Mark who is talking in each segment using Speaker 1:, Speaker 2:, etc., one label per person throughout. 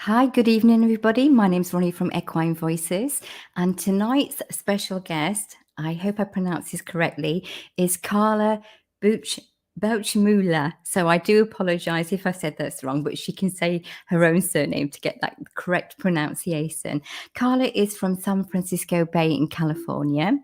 Speaker 1: Hi, good evening, everybody. My name's Ronnie from Equine Voices, and tonight's special guest, I hope I pronounce this correctly, is Carla Bauchmueller. So I do apologise if I said that's wrong, but she can say her own surname to get that correct pronunciation. Carla is from San Francisco Bay in California.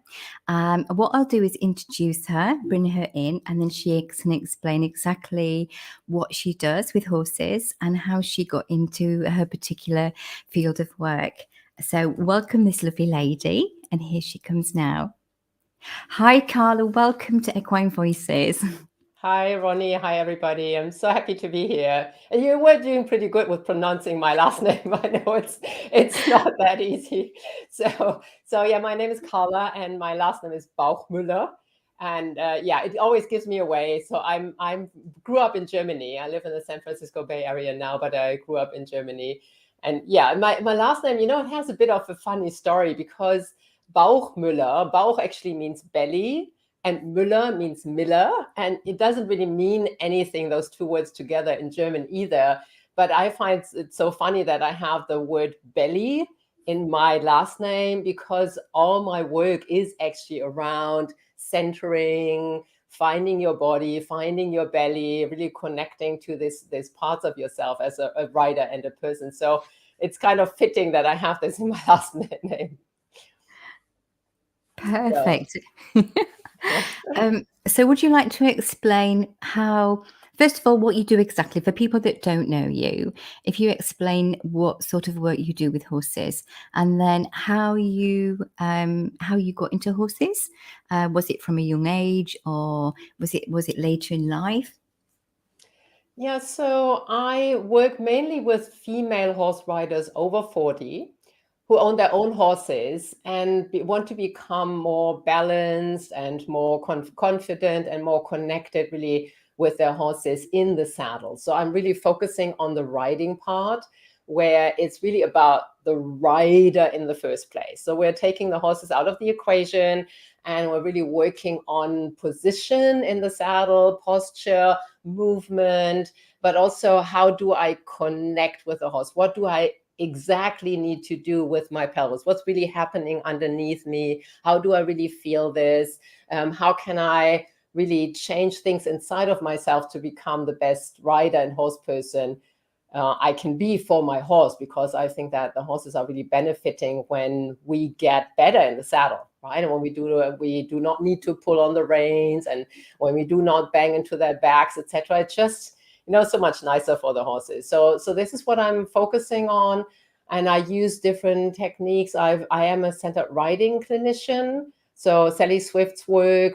Speaker 1: What I'll do is introduce her, bring her in, and then she can explain exactly what she does with horses and how she got into her particular field of work. So, welcome this lovely lady, and here she comes now. Hi, Carla. Welcome to Equine Voices.
Speaker 2: Hi, Ronnie. Hi, everybody. I'm so happy to be here. And you were doing pretty good with pronouncing my last name. I know it's not that easy. So yeah, my name is Carla, and my last name is Bauchmueller. And yeah, it always gives me away. So I'm grew up in Germany. I live in the San Francisco Bay Area now, but I grew up in Germany. And yeah, my last name, it has a bit of a funny story because Bauchmueller, Bauch actually means belly and Müller means Miller, and it doesn't really mean anything, those two words together in German either. But I find it so funny that I have the word belly in my last name because all my work is actually around centering, finding your body, finding your belly, really connecting to this parts of yourself as a writer and a person. So it's kind of fitting that I have this in my last name.
Speaker 1: Perfect. So, would you like to explain how, first of all, what you do exactly for people that don't know you? If you explain what sort of work you do with horses, and then how you got into horses. Was it from a young age, or was it later in life?
Speaker 2: Yeah, so I work mainly with female horse riders over 40 who own their own horses and want to become more balanced and more confident and more connected really with their horses in the saddle. So I'm really focusing on the riding part where it's really about the rider in the first place. So we're taking the horses out of the equation and we're really working on position in the saddle, posture, movement, but also how do I connect with the horse? What do I exactly need to do with my pelvis? What's really happening underneath me? How do I really feel this? How can I really change things inside of myself to become the best rider and horse person I can be for my horse? Because I think that the horses are really benefiting when we get better in the saddle, right? And when we do not need to pull on the reins, and when we do not bang into their backs, etc. It's just so much nicer for the horses. So this is what I'm focusing on, and I use different techniques. I am a centered riding clinician. So Sally Swift's work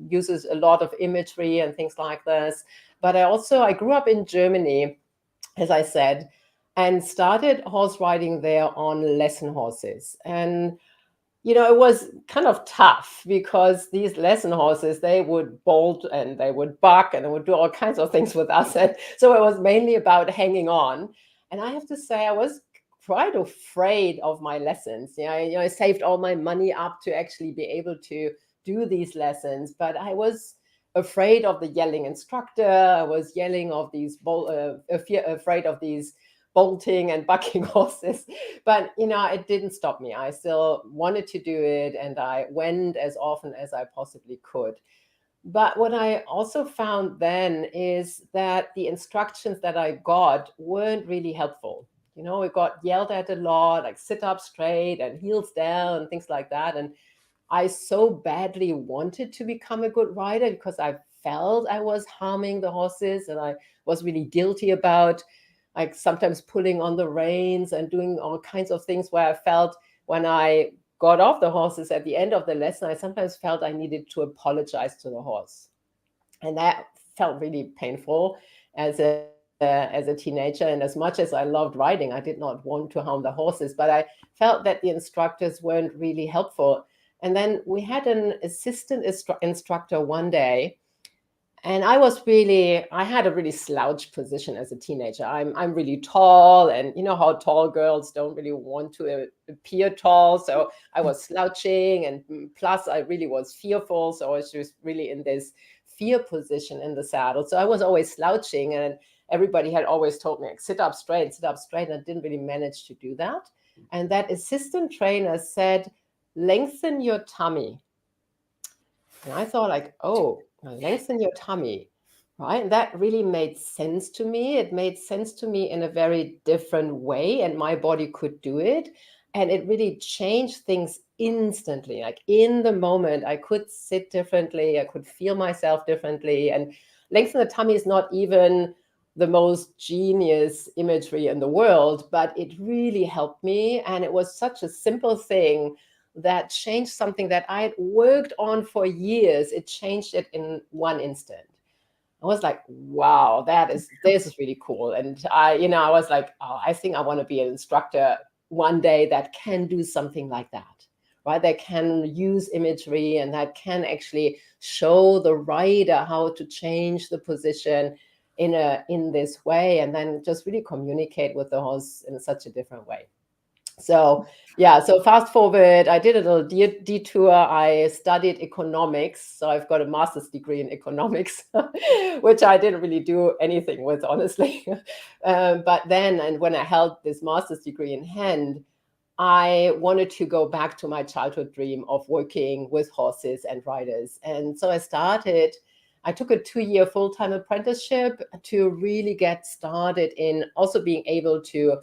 Speaker 2: uses a lot of imagery and things like this. But I grew up in Germany, as I said, and started horse riding there on lesson horses. And it was kind of tough because these lesson horses, they would bolt and they would buck and they would do all kinds of things with us. And so it was mainly about hanging on. And I have to say, I was quite afraid of my lessons. I saved all my money up to actually be able to do these lessons, but I was afraid of the yelling instructor. I was afraid of these bolting and bucking horses. But, it didn't stop me. I still wanted to do it, and I went as often as I possibly could. But what I also found then is that the instructions that I got weren't really helpful. We got yelled at a lot, like sit up straight and heels down and things like that. And I so badly wanted to become a good rider because I felt I was harming the horses, and I was really guilty about like sometimes pulling on the reins and doing all kinds of things where I felt when I got off the horses at the end of the lesson, I sometimes felt I needed to apologize to the horse. And that felt really painful as a teenager. And as much as I loved riding, I did not want to harm the horses, but I felt that the instructors weren't really helpful. And then we had an assistant instructor one day, and I had a really slouched position as a teenager. I'm really tall, and you know how tall girls don't really want to appear tall. So I was slouching, and plus I really was fearful. So I was just really in this fear position in the saddle. So I was always slouching, and everybody had always told me, like, sit up straight, and I didn't really manage to do that. And that assistant trainer said, lengthen your tummy. And I thought, like, oh, lengthen your tummy, right? And that really made sense to me. It made sense to me in a very different way, and my body could do it. And it really changed things instantly. Like in the moment, I could sit differently, I could feel myself differently. And lengthen the tummy is not even the most genius imagery in the world, but it really helped me. And it was such a simple thing that changed something that I had worked on for years. It changed it in one instant. I was like, wow, this is really cool. And I was like, oh, I think I want to be an instructor one day that can do something like that, right? That can use imagery and that can actually show the rider how to change the position in this way, and then just really communicate with the horse in such a different way. So fast forward, I did a little detour. I studied economics. So I've got a master's degree in economics, which I didn't really do anything with, honestly. But then, and when I held this master's degree in hand, I wanted to go back to my childhood dream of working with horses and riders. And so I took a 2-year full-time apprenticeship to really get started in also being able to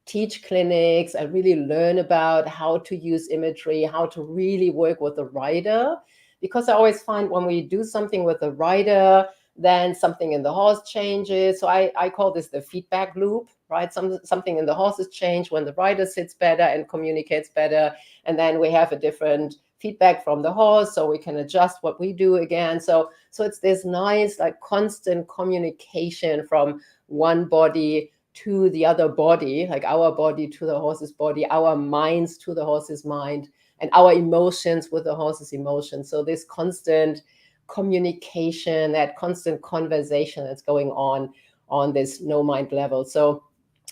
Speaker 2: teach clinics and really learn about how to use imagery, how to really work with the rider. Because I always find when we do something with the rider, then something in the horse changes. So I call this the feedback loop, right? Something in the horses change when the rider sits better and communicates better. And then we have a different feedback from the horse, so we can adjust what we do again. So it's this nice, like, constant communication from one body to the other body, like our body to the horse's body, our minds to the horse's mind, and our emotions with the horse's emotions. So this constant communication, that constant conversation that's going on this no mind level. So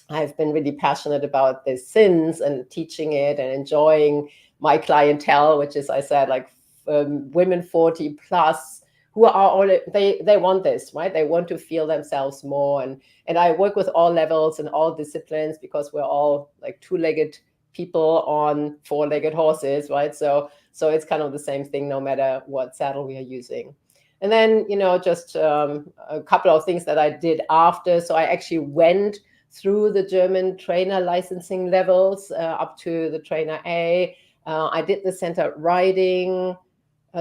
Speaker 2: I've been really passionate about this since, and teaching it and enjoying my clientele, which is, I said, like women 40 plus, who are all, they want this, right? They want to feel themselves more. And I work with all levels and all disciplines, because we're all like 2-legged people on 4-legged horses, right? So it's kind of the same thing no matter what saddle we are using. And then, just a couple of things that I did after. So I actually went through the German trainer licensing levels up to the trainer A. I did the center riding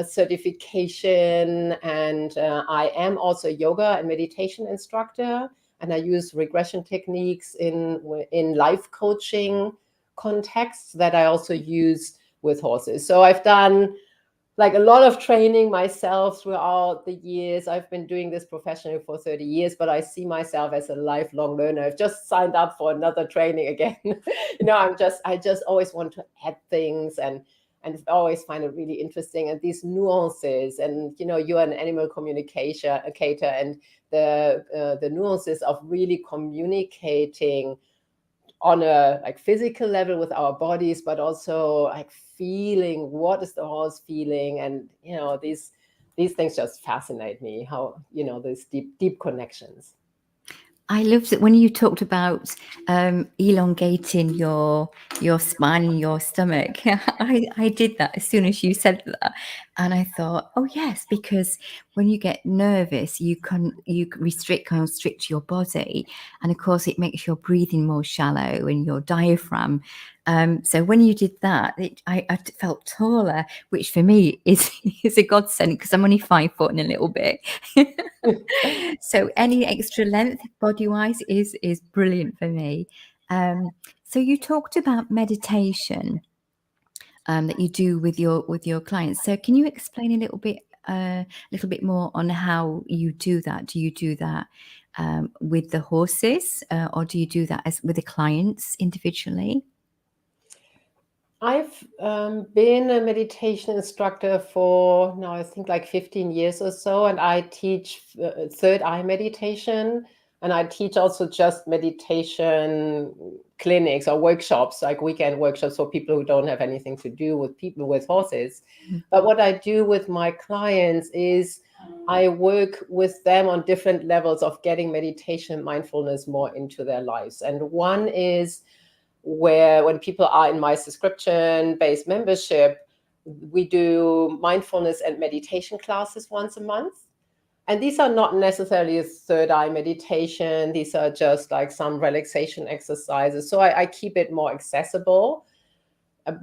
Speaker 2: certification, and I am also yoga and meditation instructor, and I use regression techniques in life coaching contexts that I also use with horses. So I've done like a lot of training myself throughout the years. I've been doing this professionally for 30 years, but I see myself as a lifelong learner. I've just signed up for another training again. I just always want to add things and always find it really interesting, and these nuances. And you're an animal communicator, and the nuances of really communicating on a like physical level with our bodies, but also like feeling what is the horse feeling. And these things just fascinate me, how these deep connections.
Speaker 1: I loved it when you talked about elongating your spine and your stomach. I did that as soon as you said that, and I thought, oh yes, because when you get nervous, you constrict your body, and of course it makes your breathing more shallow and your diaphragm. So when you did that, I felt taller, which for me is a godsend, because I'm only 5 foot and a little bit. So any extra length body-wise is brilliant for me. So you talked about meditation that you do with your clients. So can you explain a little bit more on how you do that? Do you do that with the horses, or do you do that with the clients individually?
Speaker 2: I've been a meditation instructor for now, I think, like 15 years or so, and I teach third eye meditation, and I teach also just meditation clinics or workshops, like weekend workshops for people who don't have anything to do with people with horses.
Speaker 1: Mm.
Speaker 2: But what I do with my clients is I work with them on different levels of getting meditation and mindfulness more into their lives. And one is where when people are in my subscription-based membership, we do mindfulness and meditation classes once a month. And these are not necessarily a third eye meditation. These are just like some relaxation exercises. So I keep it more accessible.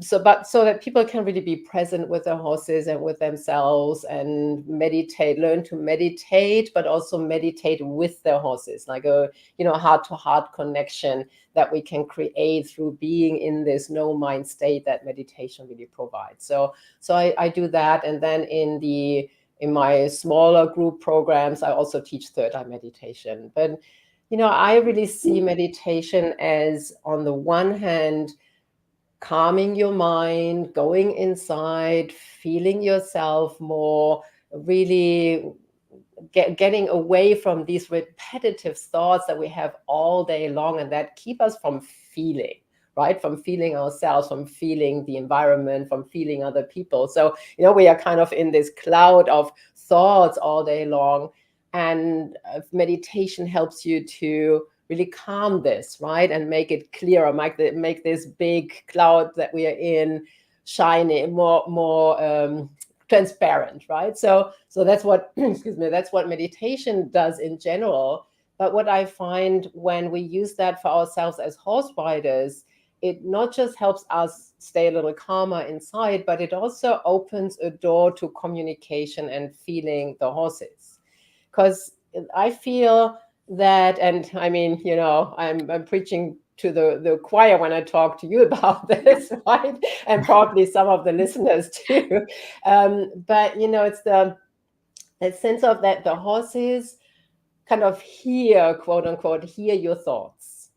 Speaker 2: So that people can really be present with their horses and with themselves and meditate, learn to meditate, but also meditate with their horses, like a heart-to-heart connection that we can create through being in this no mind state that meditation really provides. So I do that, and then in my smaller group programs, I also teach third eye meditation. But I really see meditation as, on the one hand, calming your mind, going inside, feeling yourself more, really getting away from these repetitive thoughts that we have all day long and that keep us from feeling, right? From feeling ourselves, from feeling the environment, from feeling other people. So, we are kind of in this cloud of thoughts all day long. And meditation helps you to really calm this, right? And make it clearer, make this big cloud that we are in shiny, more transparent, right? So that's what, excuse me, that's what meditation does in general. But what I find when we use that for ourselves as horse riders, it not just helps us stay a little calmer inside, but it also opens a door to communication and feeling the horses. Because I feel that, and I mean, I'm preaching to the choir when I talk to you about this, right? And probably some of the listeners too. But it's the sense of that the horses kind of hear, quote unquote, hear your thoughts,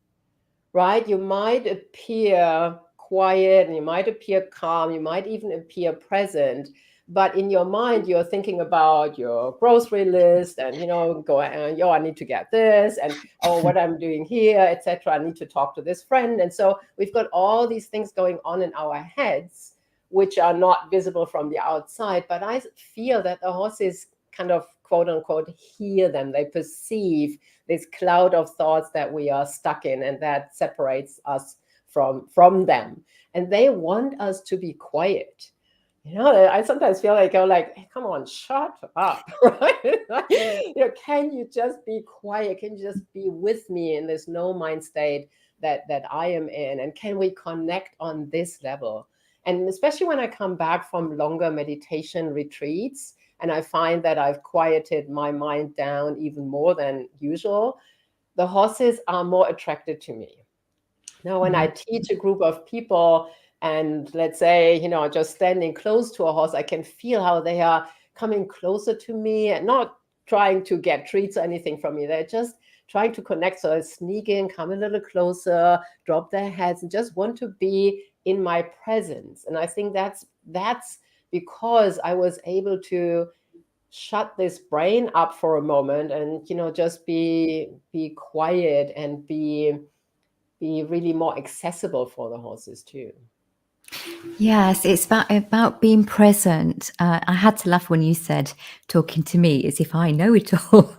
Speaker 2: right? You might appear quiet and you might appear calm, you might even appear present, but in your mind you're thinking about your grocery list and I need to get this, and what I'm doing here, etc. I need to talk to this friend. And so we've got all these things going on in our heads which are not visible from the outside, but I feel that the horses kind of, quote unquote, hear them. They perceive this cloud of thoughts that we are stuck in and that separates us from them, and they want us to be quiet. I sometimes feel like, hey, come on, shut up, right? Can you just be quiet? Can you just be with me in this no mind state that I am in? And can we connect on this level? And especially when I come back from longer meditation retreats and I find that I've quieted my mind down even more than usual, the horses are more attracted to me. Now, when I teach a group of people, and let's say, just standing close to a horse, I can feel how they are coming closer to me and not trying to get treats or anything from me. They're just trying to connect. So I sneak in, come a little closer, drop their heads, and just want to be in my presence. And I think that's because I was able to shut this brain up for a moment and, just be quiet and be really more accessible for the horses too.
Speaker 1: Yes, it's about being present. I had to laugh when you said talking to me as if I know it all.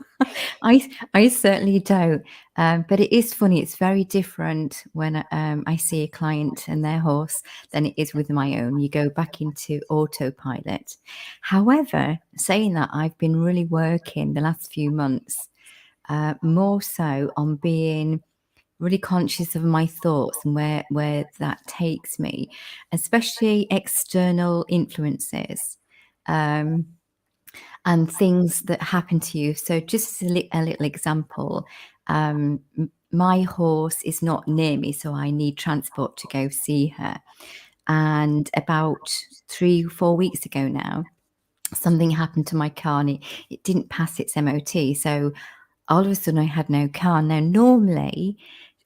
Speaker 1: I certainly don't. But it is funny. It's very different when I see a client and their horse than it is with my own. You go back into autopilot. However, saying that, I've been really working the last few months more so on being really conscious of my thoughts and where that takes me, especially external influences and things that happen to you. So just a little example, my horse is not near me, so I need transport to go see her. And about 3-4 weeks ago now, something happened to my car and it didn't pass its MOT. So all of a sudden I had no car. Now, normally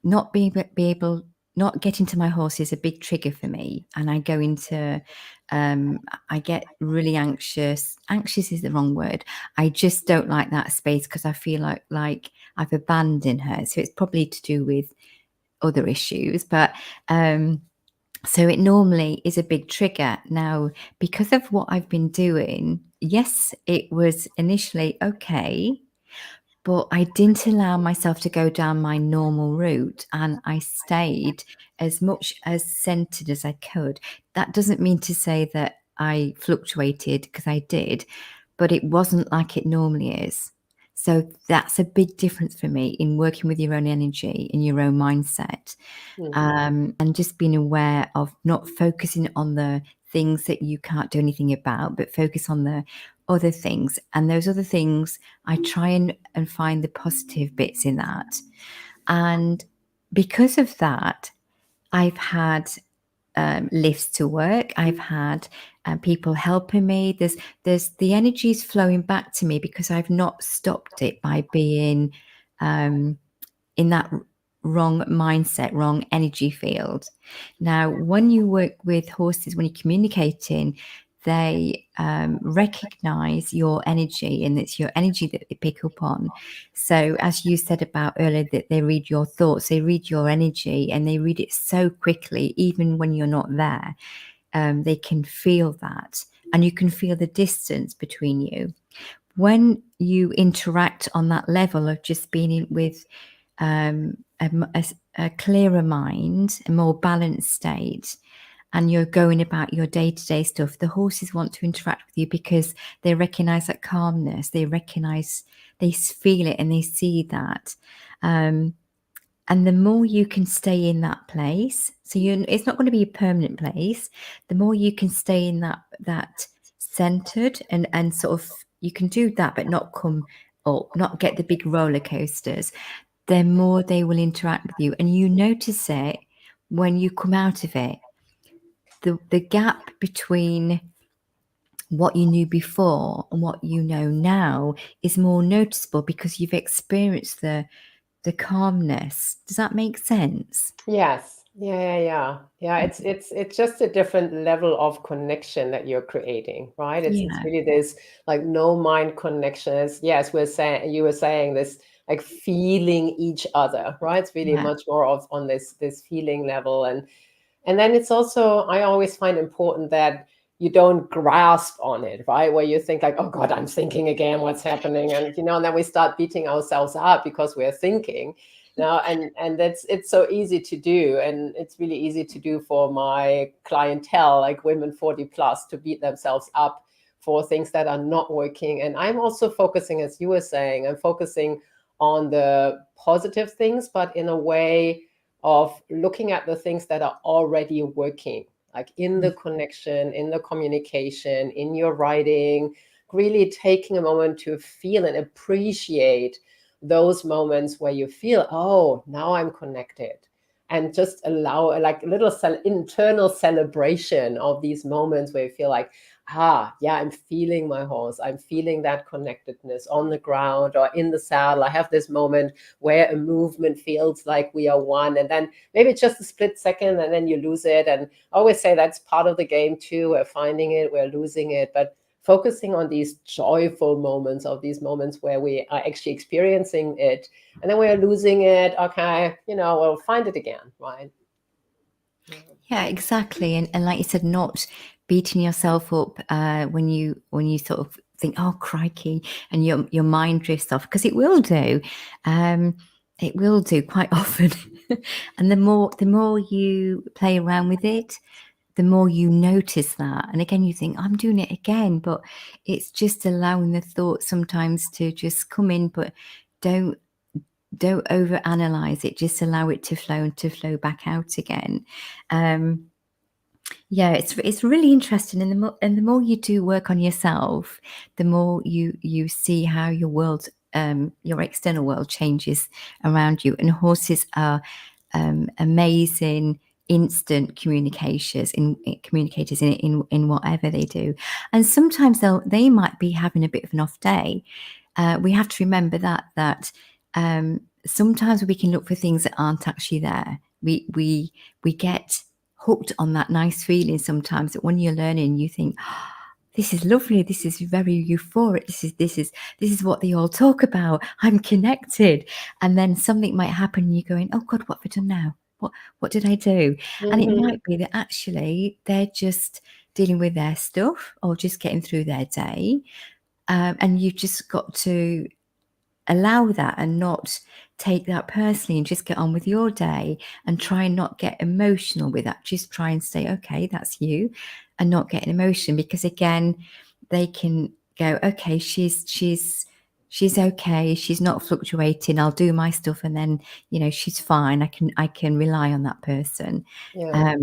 Speaker 1: not getting to my horse is a big trigger for me. And I go into, I get really anxious. Anxious is the wrong word. I just don't like that space because I feel like I've abandoned her. So it's probably to do with other issues. But So it normally is a big trigger. Now, because of what I've been doing, yes, it was initially okay, but I didn't allow myself to go down my normal route, and I stayed as much as centered as I could. That doesn't mean to say that I fluctuated, because I did, but it wasn't like it normally is. So that's a big difference for me in working with your own energy and your own mindset. And just being aware of not focusing on the things that you can't do anything about, but focus on the other things. And those other things, I try and find the positive bits in that. And because of that, I've had lifts to work. I've had people helping me. There's the energy's flowing back to me because I've not stopped it by being in that wrong mindset, wrong energy field. Now, when you work with horses, when you're communicating, they recognize your energy, and it's your energy that they pick up on. So, as you said about earlier, that they read your thoughts, they read your energy, and they read it so quickly, even when you're not there. They can feel that, and you can feel the distance between you. When you interact on that level of just being with a clearer mind, a more balanced state, and you're going about your day-to-day stuff, the horses want to interact with you because they recognize that calmness, they feel it, and they see that. And the more you can stay in that place, so it's not going to be a permanent place. The more you can stay in that centered, and sort of, you can do that, but not come up, not get the big roller coasters, the more they will interact with you. And you notice it when you come out of it. The gap between what you knew before and what you know now is more noticeable because you've experienced the calmness. Does that make sense?
Speaker 2: Yes. Yeah. It's just a different level of connection that you're creating, right? It's
Speaker 1: Yeah,
Speaker 2: really this like no mind connection. Yes, you were saying this like feeling each other, right? It's really
Speaker 1: yeah,
Speaker 2: much more of on this feeling level. And then it's also, I always find important that you don't grasp on it, right? Where you think like, oh God, I'm thinking again, what's happening? And and then we start beating ourselves up because we're thinking. And it's so easy to do. And it's really easy to do for my clientele, like women 40 plus, to beat themselves up for things that are not working. And I'm also focusing, as you were saying, I'm focusing on the positive things, but in a way of looking at the things that are already working, like in the connection, in the communication, in your writing, really taking a moment to feel and appreciate those moments where you feel, oh, now I'm connected. And just allow like a little internal celebration of these moments where you feel like, yeah, I'm feeling my horse. I'm feeling that connectedness on the ground or in the saddle. I have this moment where a movement feels like we are one. And then maybe it's just a split second and then you lose it. And I always say that's part of the game too. We're finding it, we're losing it. But focusing on these joyful moments, of these moments where we are actually experiencing it, and then we're losing it. Okay, we'll find it again, right?
Speaker 1: yeah, exactly. And like you said, not beating yourself up when you sort of think, oh crikey, and your mind drifts off, because it will do. It will do quite often. And the more you play around with it, the more you notice that. And again, you think, I'm doing it again, but it's just allowing the thoughts sometimes to just come in, but don't overanalyze it. Just allow it to flow and to flow back out again. Yeah, it's really interesting, and the more you do work on yourself, the more you see how your world, your external world, changes around you. And horses are amazing instant communicators in whatever they do. And sometimes they might be having a bit of an off day. We have to remember that sometimes we can look for things that aren't actually there. We get hooked on that nice feeling sometimes, that when you're learning, you think, oh, this is lovely, this is very euphoric, this is what they all talk about, I'm connected. And then something might happen and you're going, oh God, what have I done now? what did I do? And it
Speaker 2: Mhm.
Speaker 1: might be that actually they're just dealing with their stuff or just getting through their day. And you've just got to allow that and not take that personally and just get on with your day and try and not get emotional with that. Just try and say, okay, that's you, and not get an emotion, because again, they can go, okay, she's okay, she's not fluctuating, I'll do my stuff, and then she's fine, I can rely on that person.
Speaker 2: Yeah,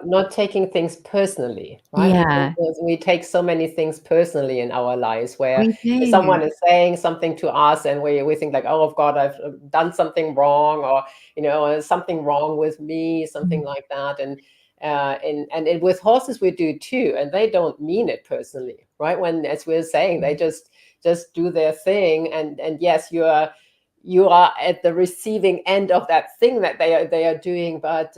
Speaker 2: not taking things personally, right?
Speaker 1: Yeah,
Speaker 2: We take so many things personally in our lives, where
Speaker 1: we
Speaker 2: if
Speaker 1: do.
Speaker 2: someone is saying something to us and we think like, oh God, I've done something wrong, or something wrong with me, something
Speaker 1: Mm,
Speaker 2: like that. And with horses we do too, and they don't mean it personally, right? When, as we're saying, they just do their thing, and yes, you are at the receiving end of that thing that they are doing, but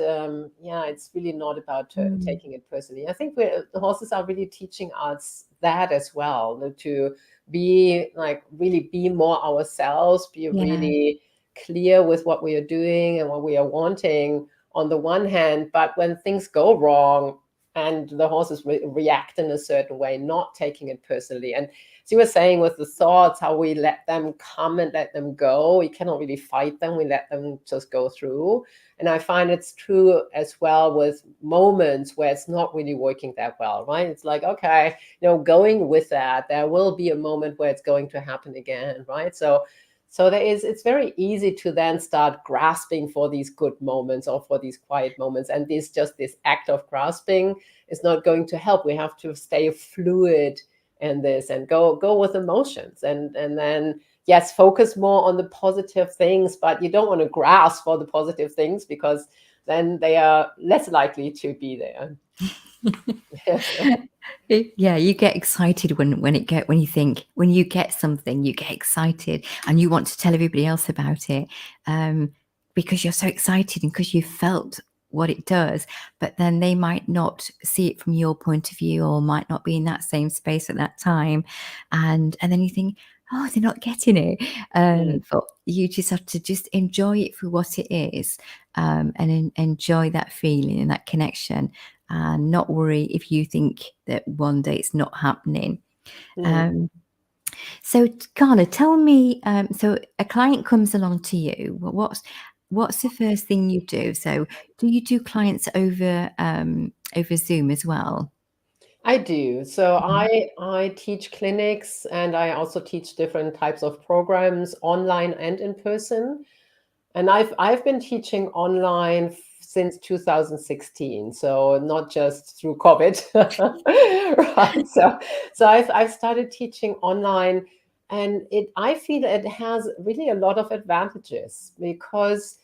Speaker 2: yeah, it's really not about
Speaker 1: mm,
Speaker 2: taking it personally. I think the horses are really teaching us that as well, to be like, really be more ourselves, be
Speaker 1: yeah,
Speaker 2: really clear with what we are doing and what we are wanting on the one hand, but when things go wrong and the horses react in a certain way, not taking it personally. And as you were saying with the thoughts, how we let them come and let them go. We cannot really fight them. We let them just go through. And I find it's true as well with moments where it's not really working that well, right? It's like, okay, going with that, there will be a moment where it's going to happen again, right? So it's very easy to then start grasping for these good moments or for these quiet moments. And this act of grasping is not going to help. We have to stay fluid in this and go with emotions, and then yes, focus more on the positive things, but you don't want to grasp for the positive things, because then they are less likely to be there.
Speaker 1: Yeah, you get excited when you get something, you get excited and you want to tell everybody else about it, um, because you're so excited and because you felt what it does. But then they might not see it from your point of view, or might not be in that same space at that time, and then you think, oh, they're not getting it.
Speaker 2: Mm,
Speaker 1: But you just have to just enjoy it for what it is, and enjoy that feeling and that connection, and not worry if you think that one day it's not happening.
Speaker 2: mm.
Speaker 1: Um, so, Carla, tell me. So, a client comes along to you. What's the first thing you do? So, do you do clients over Zoom as well?
Speaker 2: I do. So
Speaker 1: Mhm.
Speaker 2: I teach clinics, and I also teach different types of programs, online and in person. And I've been teaching online since 2016, so not just through COVID, right? So I've started teaching online, and I feel it has really a lot of advantages, because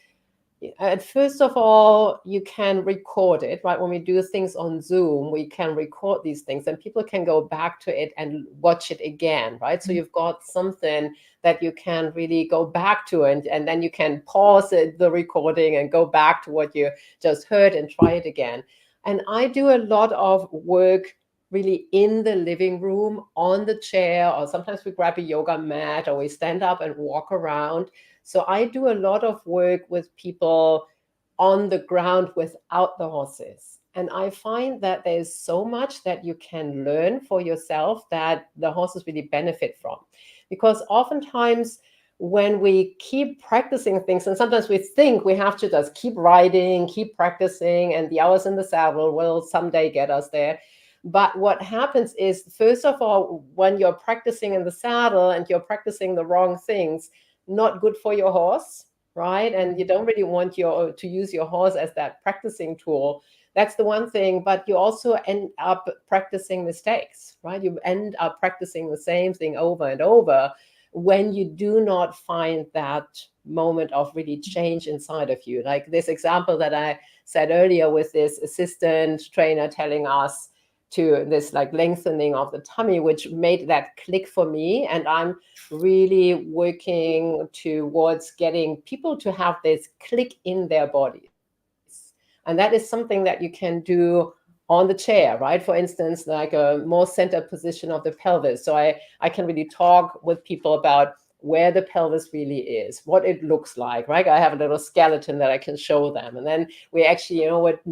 Speaker 2: first of all, you can record it, right? When we do things on Zoom, we can record these things and people can go back to it and watch it again, right? So you've got something that you can really go back to, and then you can pause the recording and go back to what you just heard and try it again. And I do a lot of work really in the living room on the chair, or sometimes we grab a yoga mat or we stand up and walk around. So I do a lot of work with people on the ground without the horses. And I find that there's so much that you can learn for yourself that the horses really benefit from. Because oftentimes, when we keep practicing things, and sometimes we think we have to just keep riding, keep practicing, and the hours in the saddle will someday get us there. But what happens is, first of all, when you're practicing in the saddle and you're practicing the wrong things, not good for your horse, right? And you don't really want to use your horse as that practicing tool. That's the one thing, but you also end up practicing mistakes, right? You end up practicing the same thing over and over when you do not find that moment of really change inside of you. Like this example that I said earlier, with this assistant trainer telling us to this like lengthening of the tummy, which made that click for me. And I'm really working towards getting people to have this click in their bodies. And that is something that you can do on the chair, right? For instance, like a more centered position of the pelvis. So I can really talk with people about where the pelvis really is, what it looks like, right? I have a little skeleton that I can show them. And then we actually,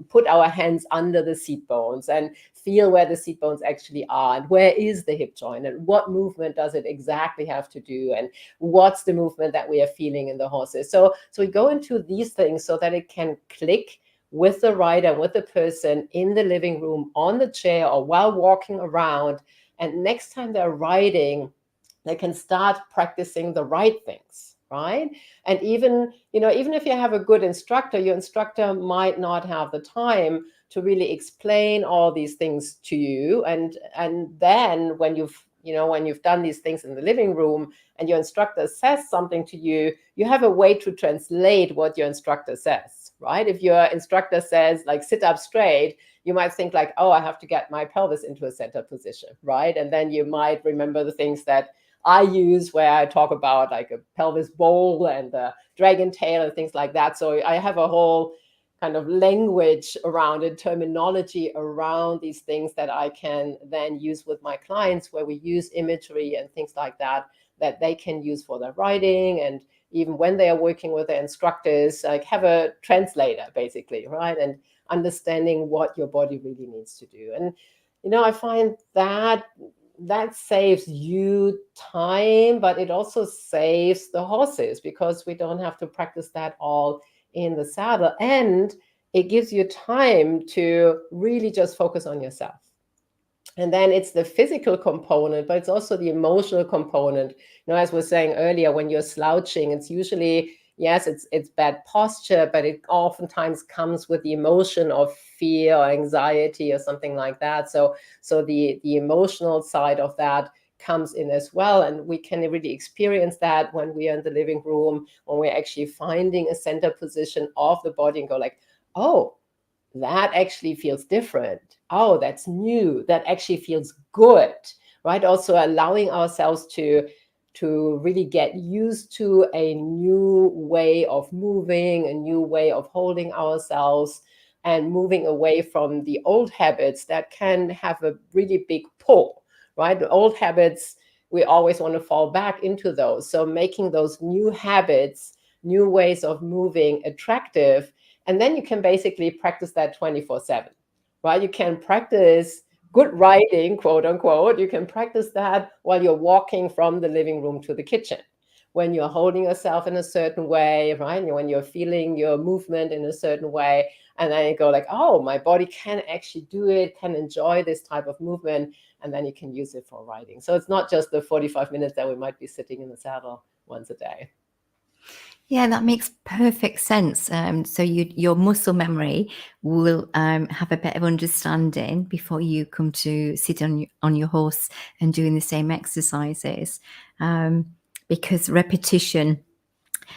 Speaker 2: put our hands under the seat bones and feel where the seat bones actually are, and where is the hip joint, and what movement does it exactly have to do, and what's the movement that we are feeling in the horses. So we go into these things so that it can click with the rider, with the person in the living room, on the chair, or while walking around. And next time they're riding, they can start practicing the right things, right? And even if you have a good instructor, your instructor might not have the time to really explain all these things to you. And then when you've done these things in the living room and your instructor says something to you, you have a way to translate what your instructor says, right? If your instructor says, like, sit up straight, you might think like, oh, I have to get my pelvis into a center position, right? And then you might remember the things that I use where I talk about like a pelvis bowl and the dragon tail and things like that. So I have a whole kind of language around it, terminology around these things that I can then use with my clients, where we use imagery and things like that they can use for their writing. And even when they are working with their instructors, like have a translator basically, right? And understanding what your body really needs to do. And I find that saves you time, but it also saves the horses, because we don't have to practice that all in the saddle, and it gives you time to really just focus on yourself. And then it's the physical component, but it's also the emotional component. As we were saying earlier, when you're slouching, it's usually, yes, it's bad posture, but it oftentimes comes with the emotion of fear or anxiety or something like that. So the emotional side of that comes in as well. And we can really experience that when we are in the living room, when we're actually finding a center position of the body and go like, oh, that actually feels different. Oh, that's new. That actually feels good, right? Also allowing ourselves to really get used to a new way of moving, a new way of holding ourselves, and moving away from the old habits that can have a really big pull, right? The old habits, we always want to fall back into those. So making those new habits, new ways of moving attractive. And then you can basically practice that 24/7, right? You can practice good riding, quote unquote. You can practice that while you're walking from the living room to the kitchen, when you're holding yourself in a certain way, right? When you're feeling your movement in a certain way. And then you go like, oh, my body can actually do it, can enjoy this type of movement. And then you can use it for riding. So it's not just the 45 minutes that we might be sitting in the saddle once a day.
Speaker 1: Yeah, that makes perfect sense. So your muscle memory will have a better understanding before you come to sit on your horse and doing the same exercises, because repetition.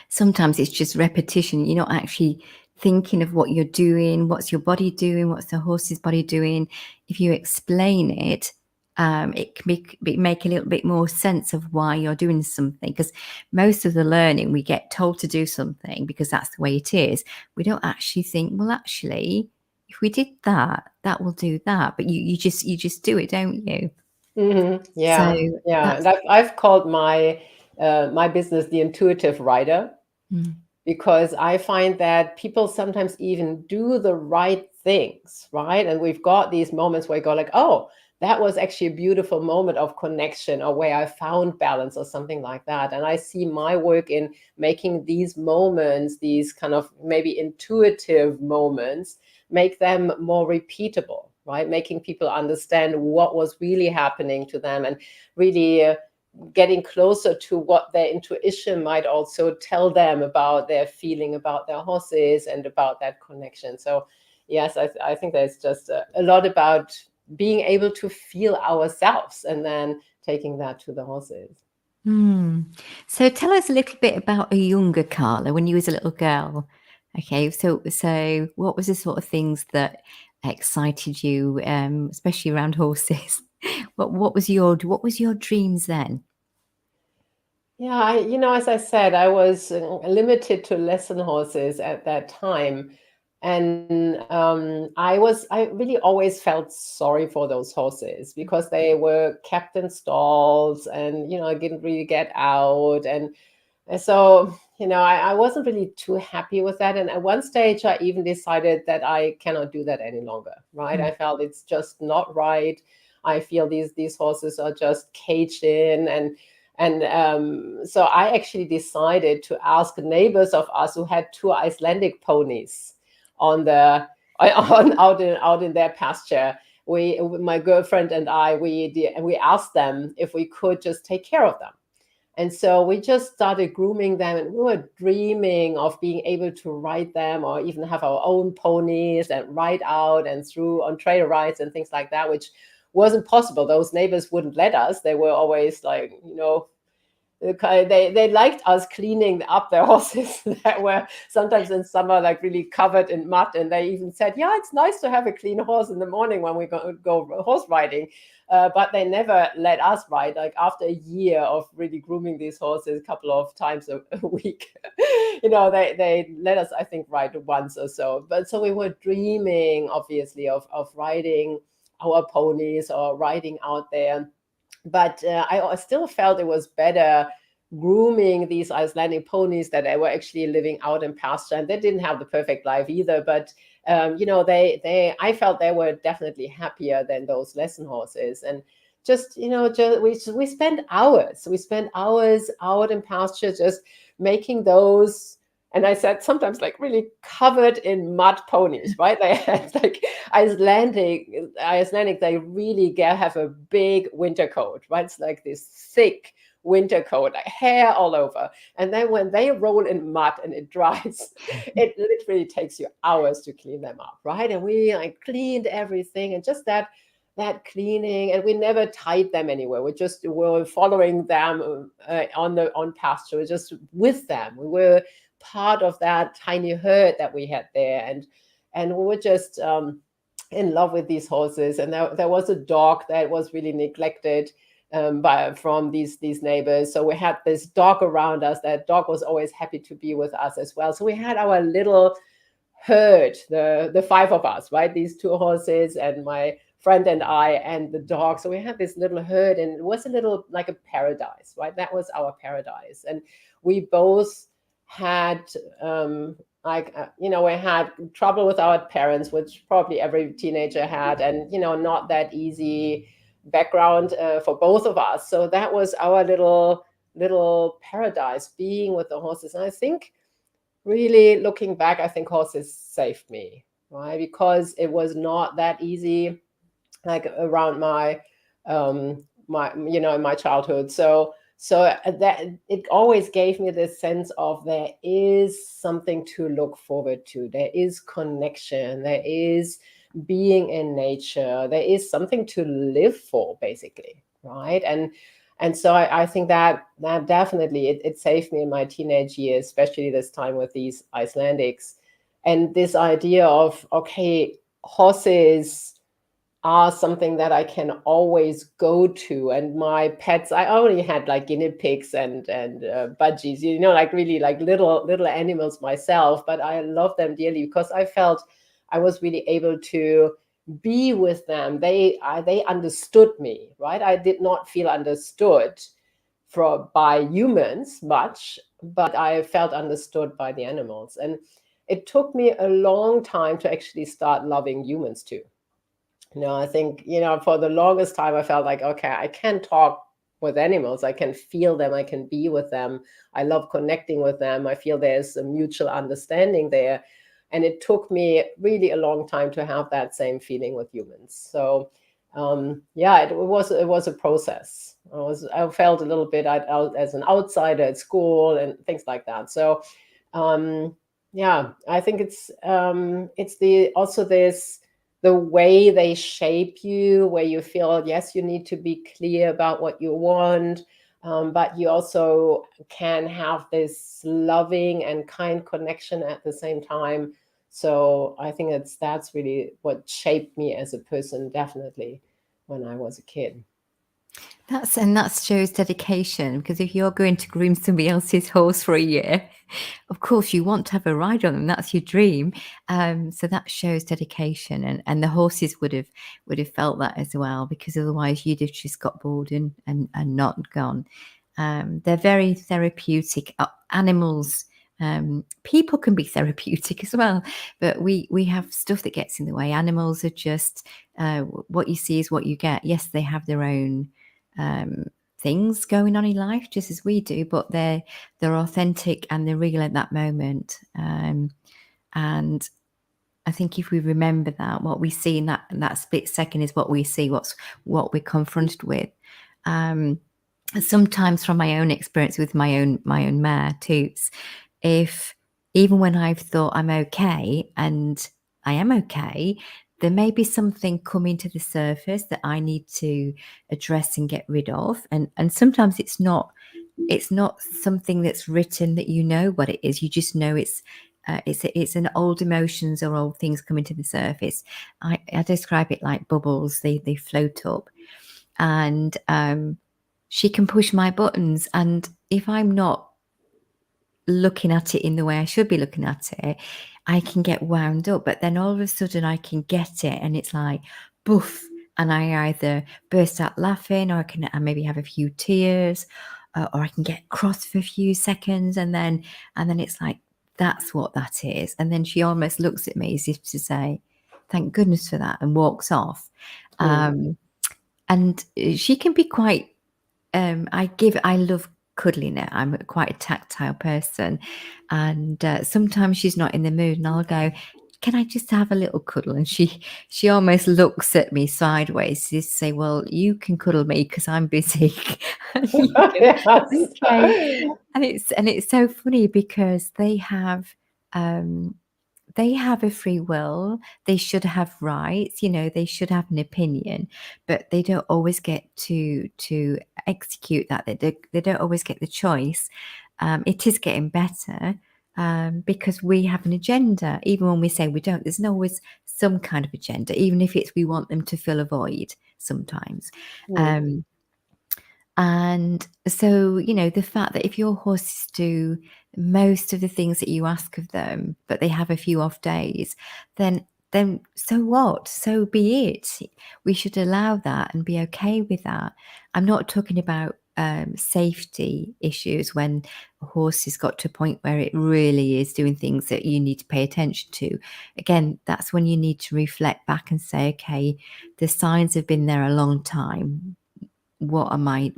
Speaker 1: Sometimes it's just repetition. You're not actually thinking of what you're doing, what's your body doing, what's the horse's body doing. If you explain it, it can make a little bit more sense of why you're doing something, because most of the learning, we get told to do something because that's the way it is. We don't actually think, well, actually, if we did that, that will do that. But you just do it, don't you?
Speaker 2: Mm-hmm. Yeah,
Speaker 1: So
Speaker 2: yeah. And I've called my business the intuitive rider, because I find that people sometimes even do the right things, right? And we've got these moments where you go like, oh, that was actually a beautiful moment of connection, or where I found balance or something like that. And I see my work in making these moments, these kind of maybe intuitive moments, make them more repeatable, right? Making people understand what was really happening to them, and really getting closer to what their intuition might also tell them about their feeling about their horses and about that connection. So yes, I think there's just a lot about being able to feel ourselves and then taking that to the horses.
Speaker 1: So tell us a little bit about a younger Carla when you was a little girl. Okay, so what was the sort of things that excited you, especially around horses? What was your dreams then?
Speaker 2: Yeah, as I said, I was limited to lesson horses at that time. And I really always felt sorry for those horses because they were kept in stalls and, didn't really get out. And so, I wasn't really too happy with that. And at one stage, I even decided that I cannot do that any longer, right? I felt it's just not right. I feel these horses are just caged in. And so I actually decided to ask neighbors of us who had two Icelandic ponies on the out in their pasture. My girlfriend and I, we asked them if we could just take care of them. And so we just started grooming them, and we were dreaming of being able to ride them or even have our own ponies and ride out and through on trail rides and things like that, which wasn't possible. Those neighbors wouldn't let us. They were always like, they liked us cleaning up their horses that were sometimes in summer like really covered in mud, and they even said, yeah, it's nice to have a clean horse in the morning when we go horse riding. But they never let us ride. Like after a year of really grooming these horses a couple of times a week, they let us, I think, ride once or so. But so we were dreaming, obviously, of riding our ponies or riding out there. But I still felt it was better grooming these Icelandic ponies that they were actually living out in pasture, and they didn't have the perfect life either. But I felt they were definitely happier than those lesson horses. And we spent hours. We spent hours out in pasture just making those. And I said sometimes like really covered in mud ponies, right? They had like Icelandic, they really have a big winter coat, right? It's like this thick winter coat, like hair all over. And then when they roll in mud and it dries, it literally takes you hours to clean them up, right? And we like cleaned everything, and just that cleaning, and we never tied them anywhere. We were following them on pasture. We're just with them. We were part of that tiny herd that we had there, and we were just in love with these horses. And there was a dog that was really neglected from these neighbors. So we had this dog around us. That dog was always happy to be with us as well. So we had our little herd, the five of us, right? These two horses and my friend and I and the dog. So we had this little herd, and it was a little like a paradise, right? That was our paradise. And we both had we had trouble with our parents, which probably every teenager had, and not that easy background for both of us. So that was our little paradise, being with the horses. And I think, really looking back, I think horses saved me, right? Because it was not that easy, like around my in my childhood. So that it always gave me this sense of there is something to look forward to. There is connection. There is being in nature. There is something to live for, basically, right? And so I think that definitely it saved me in my teenage years, especially this time with these Icelandics, and this idea of, okay, horses are something that I can always go to. And my pets, I only had like guinea pigs and budgies, like really like little animals myself, but I love them dearly because I felt I was really able to be with them. They understood me, right? I did not feel understood by humans much, but I felt understood by the animals. And it took me a long time to actually start loving humans too. I think, for the longest time, I felt like, okay, I can talk with animals. I can feel them. I can be with them. I love connecting with them. I feel there's a mutual understanding there. And it took me really a long time to have that same feeling with humans. So, it was a process. I felt a little bit out as an outsider at school and things like that. So, I think it's the way they shape you, where you feel, yes, you need to be clear about what you want, but you also can have this loving and kind connection at the same time. So I think that's really what shaped me as a person, definitely, when I was a kid.
Speaker 1: That shows dedication, because if you're going to groom somebody else's horse for a year, of course you want to have a ride on them. That's your dream. So that shows dedication, and the horses would have felt that as well, because otherwise you'd have just got bored and not gone. They're very therapeutic animals. People can be therapeutic as well, but we have stuff that gets in the way. Animals are just what you see is what you get. Yes, they have their own things going on in life just as we do, but they're authentic and they're real at that moment. And I think if we remember that, what we see in that split second is what we see, what we're confronted with. Sometimes from my own experience with my own mare Toots, if even when I've thought I'm okay and I am okay, there may be something coming to the surface that I need to address and get rid of. And sometimes it's not something that's written that you know what it is. You just know it's an old emotions or old things coming to the surface. I describe it like bubbles. They float up, and she can push my buttons. And if I'm not looking at it in the way I should be looking at it, I can get wound up. But then all of a sudden I can get it, and it's like boof, and I either burst out laughing, or I maybe have a few tears, or I can get cross for a few seconds, and then it's like, that's what that is. And then she almost looks at me as if to say, thank goodness for that, and walks off. And she can be quite I love cuddling her. I'm quite a tactile person, and sometimes she's not in the mood, and I'll go, can I just have a little cuddle? And she almost looks at me sideways to say, well, you can cuddle me because I'm busy. Okay. And it's so funny because they have a free will. They should have rights, they should have an opinion, but they don't always get to execute that. They don't always get the choice. It is getting better, because we have an agenda. Even when we say we don't, there's always some kind of agenda, even if it's we want them to fill a void sometimes. And so, the fact that if your horses do most of the things that you ask of them, but they have a few off days, then so what? So be it. We should allow that and be okay with that. I'm not talking about safety issues when a horse has got to a point where it really is doing things that you need to pay attention to. Again, that's when you need to reflect back and say, okay, the signs have been there a long time. What am I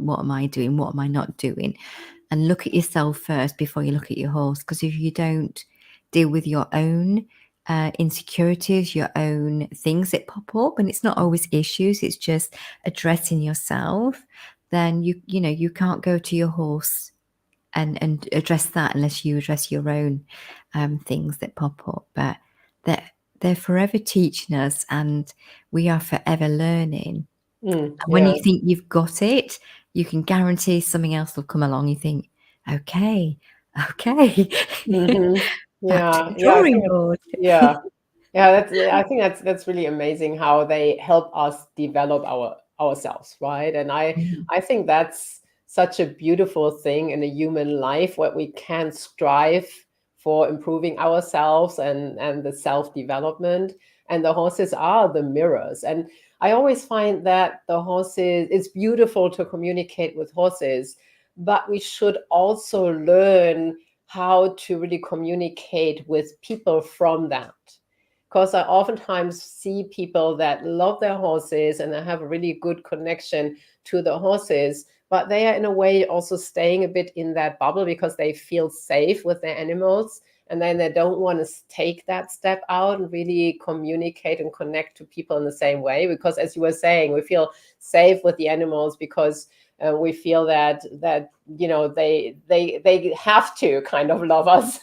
Speaker 1: doing? What am I not doing? And look at yourself first before you look at your horse. Because if you don't deal with your own insecurities, your own things that pop up, and it's not always issues, it's just addressing yourself, then you can't go to your horse and address that unless you address your own things that pop up. But they're forever teaching us, and we are forever learning. And when you think you've got it, you can guarantee something else will come along. You think, okay, back to the drawing board.
Speaker 2: I think that's really amazing how they help us develop ourselves, right? And I think that's such a beautiful thing in a human life, what we can strive for improving ourselves and the self-development. And the horses are the mirrors. And I always find that the horses, it's beautiful to communicate with horses, but we should also learn how to really communicate with people from that. Because I oftentimes see people that love their horses and they have a really good connection to the horses, but they are in a way also staying a bit in that bubble because they feel safe with their animals. And then they don't want to take that step out and really communicate and connect to people in the same way. Because as you were saying, we feel safe with the animals because we feel that they have to kind of love us,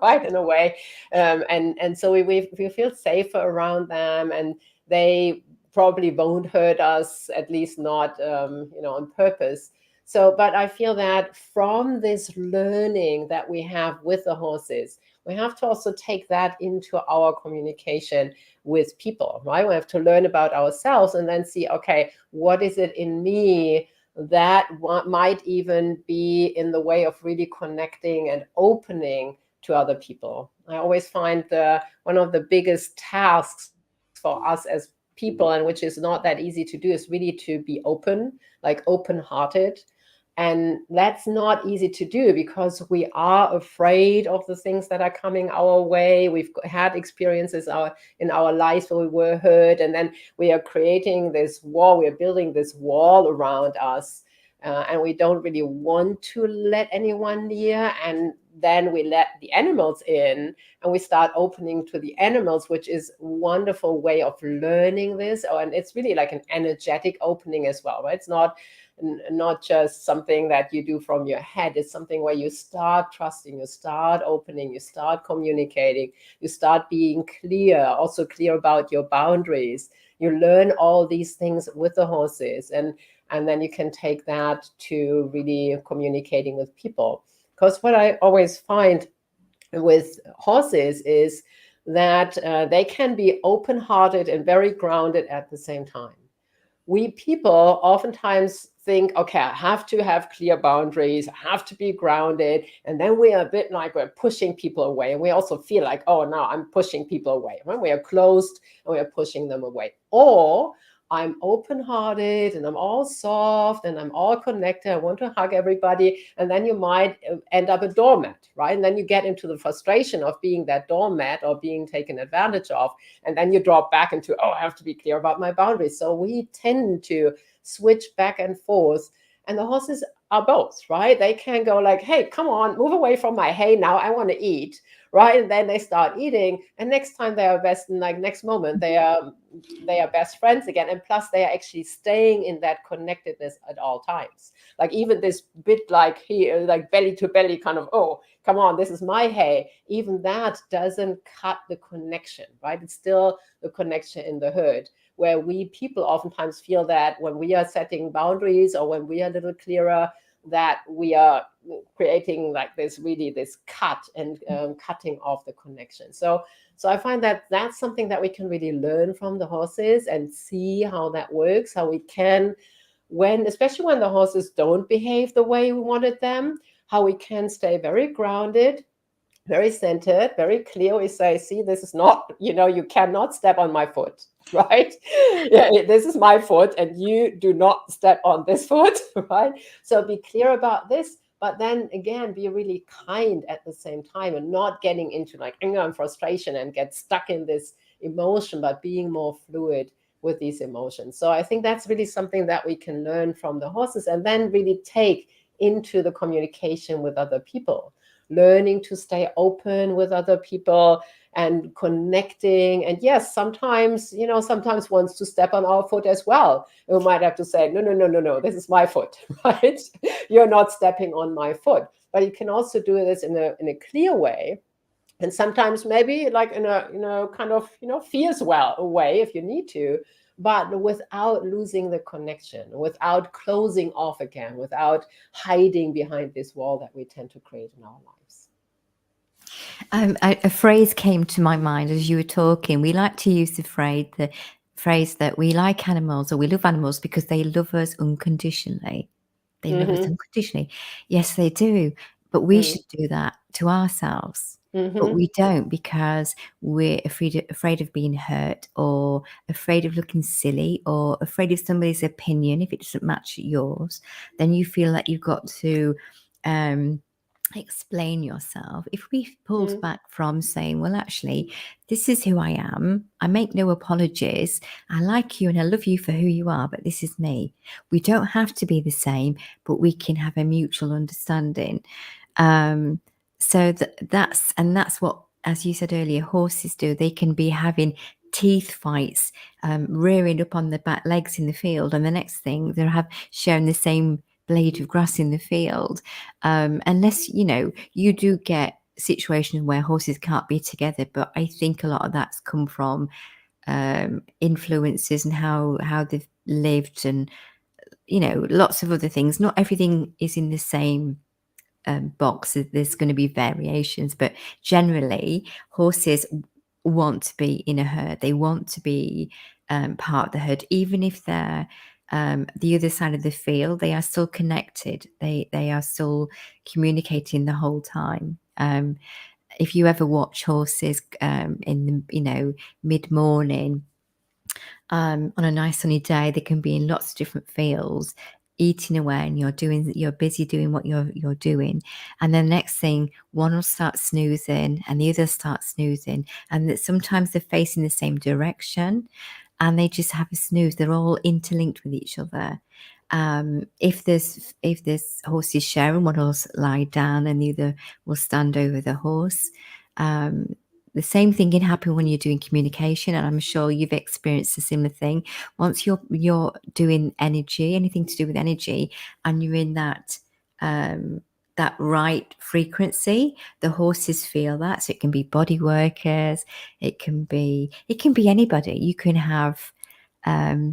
Speaker 2: right, in a way, and so we feel safer around them, and they probably won't hurt us, at least not on purpose. So, but I feel that from this learning that we have with the horses, we have to also take that into our communication with people, right? We have to learn about ourselves and then see, okay, what is it in me that might even be in the way of really connecting and opening to other people. I always find one of the biggest tasks for us as people, and which is not that easy to do, is really to be open, like open-hearted. And that's not easy to do because we are afraid of the things that are coming our way. We've had experiences in our lives where we were hurt, and then we are creating this wall, we are building this wall around us, and we don't really want to let anyone near. And then we let the animals in, and we start opening to the animals, which is a wonderful way of learning this. Oh, and it's really like an energetic opening as well, right? It's not just something that you do from your head. It's something where you start trusting, you start opening, you start communicating, you start being clear, also clear about your boundaries. You learn all these things with the horses, and then you can take that to really communicating with people. Because what I always find with horses is that they can be open-hearted and very grounded at the same time. We people oftentimes think, okay, I have to have clear boundaries, I have to be grounded. And then we are a bit like we're pushing people away. And we also feel like, oh, no, I'm pushing people away. When we are closed and we are pushing them away. Or I'm open-hearted and I'm all soft and I'm all connected. I want to hug everybody. And then you might end up a doormat, right? And then you get into the frustration of being that doormat or being taken advantage of. And then you drop back into, oh, I have to be clear about my boundaries. So we tend to switch back and forth. And the horses are both, right? They can go like, hey, come on, move away from my hay now. I want to eat, right? And then they start eating. And next time they are best, like next moment, they are best friends again. And plus they are actually staying in that connectedness at all times. Like even this bit like here, like belly to belly kind of, oh, come on, this is my hay. Even that doesn't cut the connection, right? It's still the connection in the herd, where we people oftentimes feel that when we are setting boundaries or when we are a little clearer, that we are creating like this cut and cutting off the connection. So I find that that's something that we can really learn from the horses and see how that works, how we can, especially when the horses don't behave the way we wanted them, how we can stay very grounded, very centered, very clear. We say, see, this is not, you cannot step on my foot, right? Yeah, this is my foot and you do not step on this foot, right? So be clear about this, but then again, be really kind at the same time and not getting into like anger and frustration and get stuck in this emotion, but being more fluid with these emotions. So I think that's really something that we can learn from the horses and then really take into the communication with other people, learning to stay open with other people and connecting. And yes, sometimes wants to step on our foot as well. We might have to say, no, this is my foot, right? You're not stepping on my foot. But you can also do this in a clear way. And sometimes maybe like in a kind of, fierce way if you need to, but without losing the connection, without closing off again, without hiding behind this wall that we tend to create in our lives.
Speaker 1: A phrase came to my mind as you were talking. We like to use the phrase that we like animals or we love animals because they love us unconditionally. They love us unconditionally. Yes, they do. But we should do that to ourselves. But we don't, because we're afraid of being hurt or afraid of looking silly or afraid of somebody's opinion. If it doesn't match yours, then you feel like you've got to explain yourself. If we pulled back from saying, well, actually, this is who I am, I make no apologies, I like you and I love you for who you are, but this is me. We don't have to be the same, but we can have a mutual understanding. So that's what, as you said earlier, horses do. They can be having teeth fights, rearing up on their back legs in the field, and the next thing they'll sharing the same blade of grass in the field. Unless you do get situations where horses can't be together, but I think a lot of that's come from influences and how they've lived, and lots of other things. Not everything is in the same box. There's going to be variations, but generally horses want to be in a herd. They want to be part of the herd, even if they're the other side of the field, they are still connected. They are still communicating the whole time. If you ever watch horses in the mid-morning, on a nice sunny day, they can be in lots of different fields, eating away, and you're busy doing what you're doing, and then next thing, one will start snoozing and the other starts snoozing, and that sometimes they're facing the same direction, and they just have a snooze. They're all interlinked with each other. If there's horses sharing, one will lie down and the other will stand over the horse. The same thing can happen when you're doing communication, and I'm sure you've experienced a similar thing. Once you're doing energy, anything to do with energy, and you're in that right frequency, the horses feel that. So it can be body workers, it can be anybody. You can have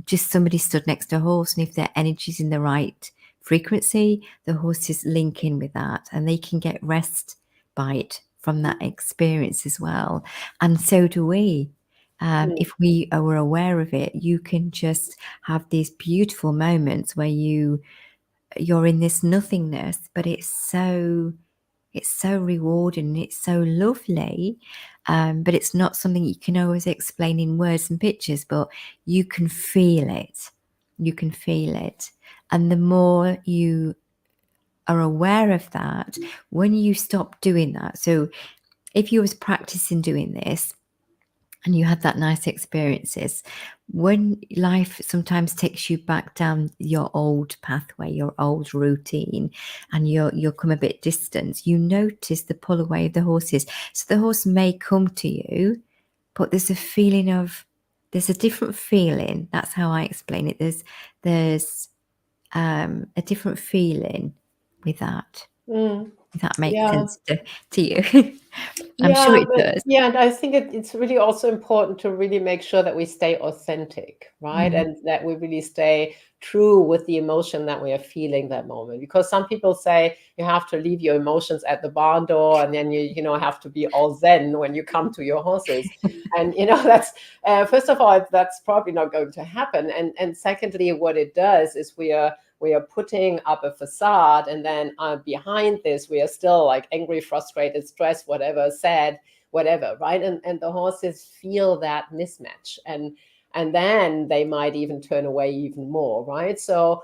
Speaker 1: just somebody stood next to a horse, and if their energy's in the right frequency, the horses link in with that, and they can get rest by it from that experience as well. And so do we. If we are aware of it, you can just have these beautiful moments where you're in this nothingness, but it's so rewarding, it's so lovely. But it's not something you can always explain in words and pictures, but you can feel it. You can feel it. And the more you are aware of that, when you stop doing that, so if you was practicing doing this and you had that nice experiences, when life sometimes takes you back down your old pathway, your old routine, and you'll come a bit distant, you notice the pull away of the horses. So the horse may come to you, but there's a different feeling. That's how I explain it. There's a different feeling with that. If that makes sense to you. I'm sure it does.
Speaker 2: Yeah, and I think it's really also important to really make sure that we stay authentic, right? And that we really stay true with the emotion that we are feeling that moment. Because some people say you have to leave your emotions at the barn door, and then you have to be all zen when you come to your horses. And that's first of all, that's probably not going to happen. And secondly, what it does is we are putting up a facade, and then behind this we are still like angry, frustrated, stressed, whatever, sad, whatever, right? And the horses feel that mismatch, and then they might even turn away even more, right? So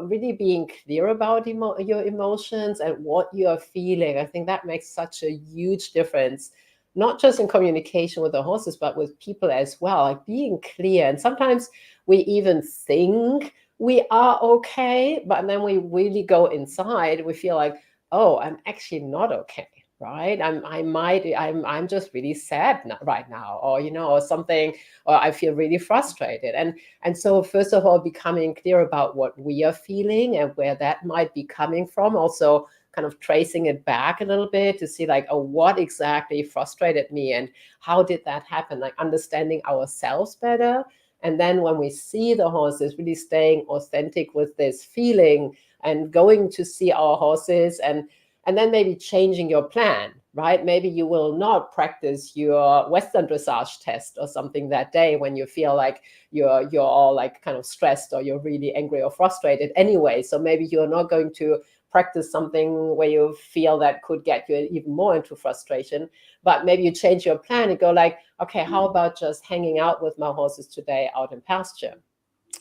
Speaker 2: really being clear about your emotions and what you are feeling, I think that makes such a huge difference, not just in communication with the horses, but with people as well, like being clear. And sometimes we even think we are okay, but then we really go inside, we feel like, oh, I'm actually not okay, right? I'm just really sad right now, or or something, or I feel really frustrated. And so first of all, becoming clear about what we are feeling and where that might be coming from, also kind of tracing it back a little bit to see like, oh, what exactly frustrated me and how did that happen, like understanding ourselves better. And then when we see the horses, really staying authentic with this feeling and going to see our horses, and then maybe changing your plan, right? Maybe you will not practice your Western dressage test or something that day when you feel like you're all like kind of stressed, or you're really angry or frustrated anyway. So maybe you're not going to practice something where you feel that could get you even more into frustration. But maybe you change your plan and go like, okay, how about just hanging out with my horses today out in pasture,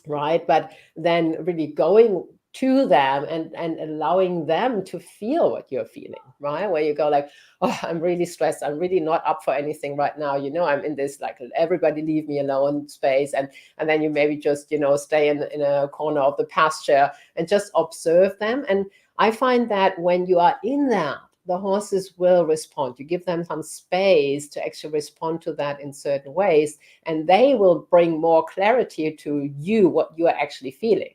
Speaker 2: right? But then really going to them and allowing them to feel what you're feeling, right? Where you go like, oh, I'm really stressed, I'm really not up for anything right now, I'm in this like everybody leave me alone space. And then you maybe just stay in a corner of the pasture and just observe them. And I find that when you are in that, the horses will respond. You give them some space to actually respond to that in certain ways, and they will bring more clarity to you, what you are actually feeling,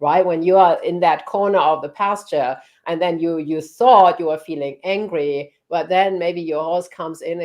Speaker 2: right? When you are in that corner of the pasture, and then you thought you were feeling angry, but then maybe your horse comes in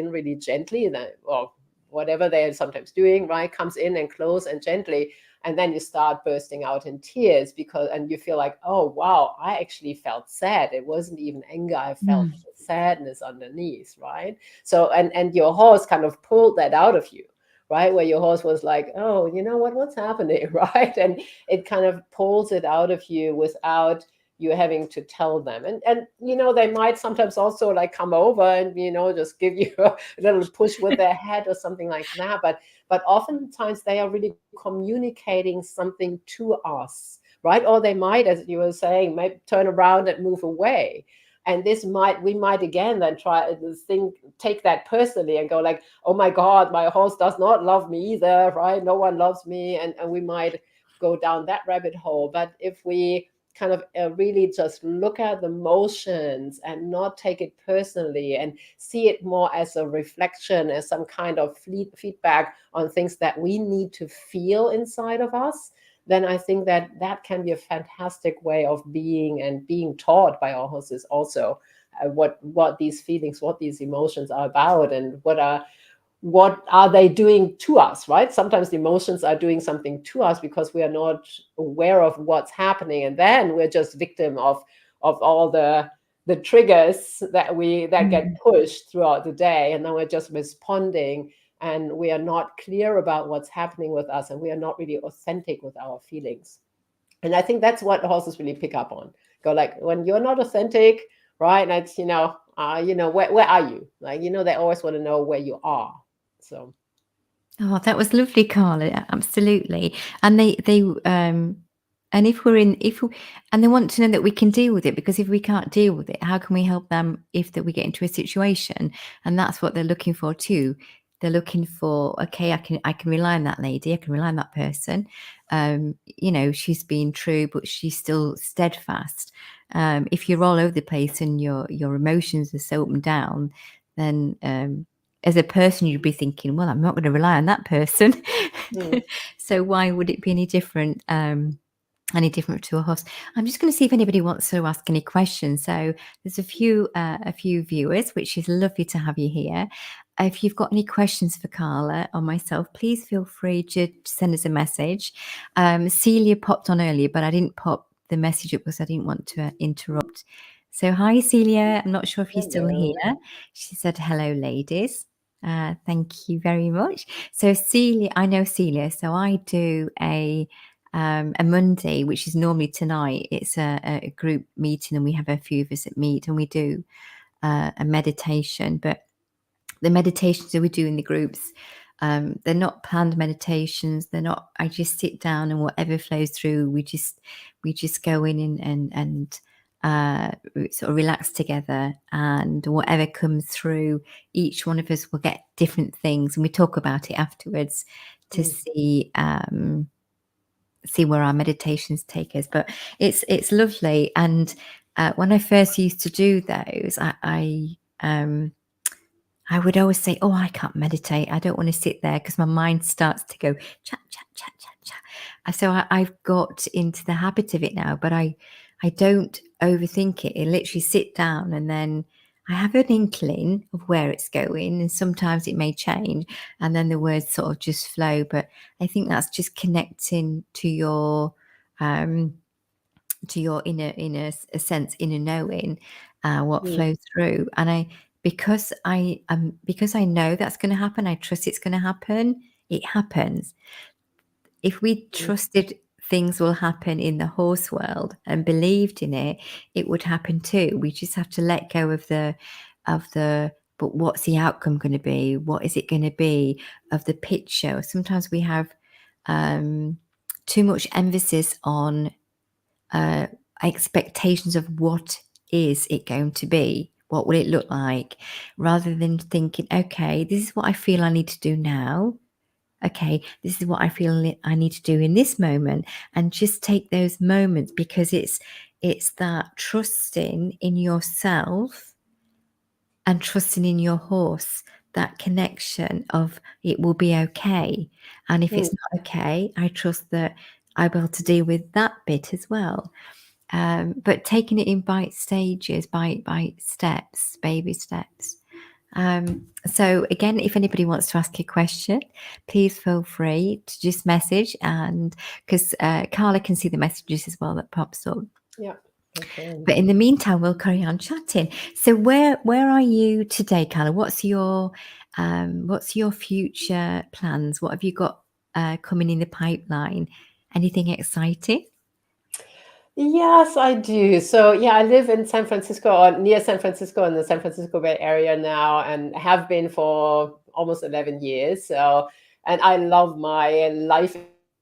Speaker 2: really gently, or whatever they're sometimes doing, right? Comes in and close and gently. And then you start bursting out in tears and you feel like, oh, wow, I actually felt sad. It wasn't even anger. I felt sadness underneath, right? So, and your horse kind of pulled that out of you, right? Where your horse was like, oh, you know what, what's happening, right? And it kind of pulls it out of you without you having to tell them. And you know, they might sometimes also like come over and, you know, just give you a little push with their head or something like that. But oftentimes they are really communicating something to us, right? Or they might, as you were saying, might turn around and move away. And we might again then try to think, take that personally and go like, oh my God, my horse does not love me either, right? No one loves me. And we might go down that rabbit hole. But if we kind of really just look at the motions and not take it personally and see it more as a reflection, as some kind of feedback on things that we need to feel inside of us, then I think that that can be a fantastic way of being and being taught by our horses also, what these feelings, what these emotions are about, and what are they doing to us, right? Sometimes the emotions are doing something to us because we are not aware of what's happening, and then we're just victim of all the triggers that get pushed throughout the day, and then we're just responding, and we are not clear about what's happening with us, and we are not really authentic with our feelings. And I think that's what horses really pick up on. Go like, when you're not authentic, right? And it's, where are you? Like, they always want to know where you are. So.
Speaker 1: Oh, that was lovely, Carla. Absolutely. And and if we're in, if we, and they want to know that we can deal with it, because if we can't deal with it, how can we help them if that we get into a situation? And that's what they're looking for too. They're looking for, okay, I can rely on that lady. I can rely on that person. She's being true, but she's still steadfast. If you're all over the place and your emotions are so up and down, then as a person, you'd be thinking, well, I'm not going to rely on that person. So why would it be any different? Any different to a horse? I'm just going to see if anybody wants to ask any questions. So there's a few viewers, which is lovely to have you here. If you've got any questions for Carla or myself, please feel free to send us a message. Celia popped on earlier, but I didn't pop the message up because I didn't want to interrupt. So hi, Celia. I'm not sure if you're still here. She said, hello, ladies. Thank you very much. So Celia, I know Celia. So I do a Monday, which is normally tonight. It's a group meeting, and we have a few of us that meet, and we do a meditation. But the meditations that we do in the groups, they're not planned meditations. They're not. I just sit down and whatever flows through, we just go in and sort of relax together, and whatever comes through, each one of us will get different things, and we talk about it afterwards to see where our meditations take us. But it's lovely. And when I first used to do those, I would always say, oh, I can't meditate. I don't want to sit there because my mind starts to go chat, chat, chat, chat, chat. So I've got into the habit of it now, but I don't overthink it. I literally sit down, and then I have an inkling of where it's going, and sometimes it may change, and then the words sort of just flow. But I think that's just connecting to your inner sense, inner knowing what flows through. And because I know that's going to happen, I trust it's going to happen. It happens. If we trusted things will happen in the horse world and believed in it, it would happen too. We just have to let go of the but what's the outcome going to be? What is it going to be of the picture? Sometimes we have too much emphasis on expectations of what is it going to be, what will it look like, rather than thinking, okay, this is what I feel I need to do now. Okay, this is what I feel I need to do in this moment, and just take those moments, because it's that trusting in yourself and trusting in your horse, that connection of it will be okay. And if it's not okay, I trust that I'll be able to deal with that bit as well. But taking it in bite stages, bite steps, baby steps. So again, if anybody wants to ask a question, please feel free to just message, and because Carla can see the messages as well that pops up.
Speaker 2: Yeah. Okay.
Speaker 1: But in the meantime, we'll carry on chatting. So where are you today, Carla? What's your future plans? What have you got coming in the pipeline? Anything exciting?
Speaker 2: Yes, I do. So yeah, I live in San Francisco or near San Francisco in the San Francisco Bay Area now and have been for almost 11 years. So, and I love my life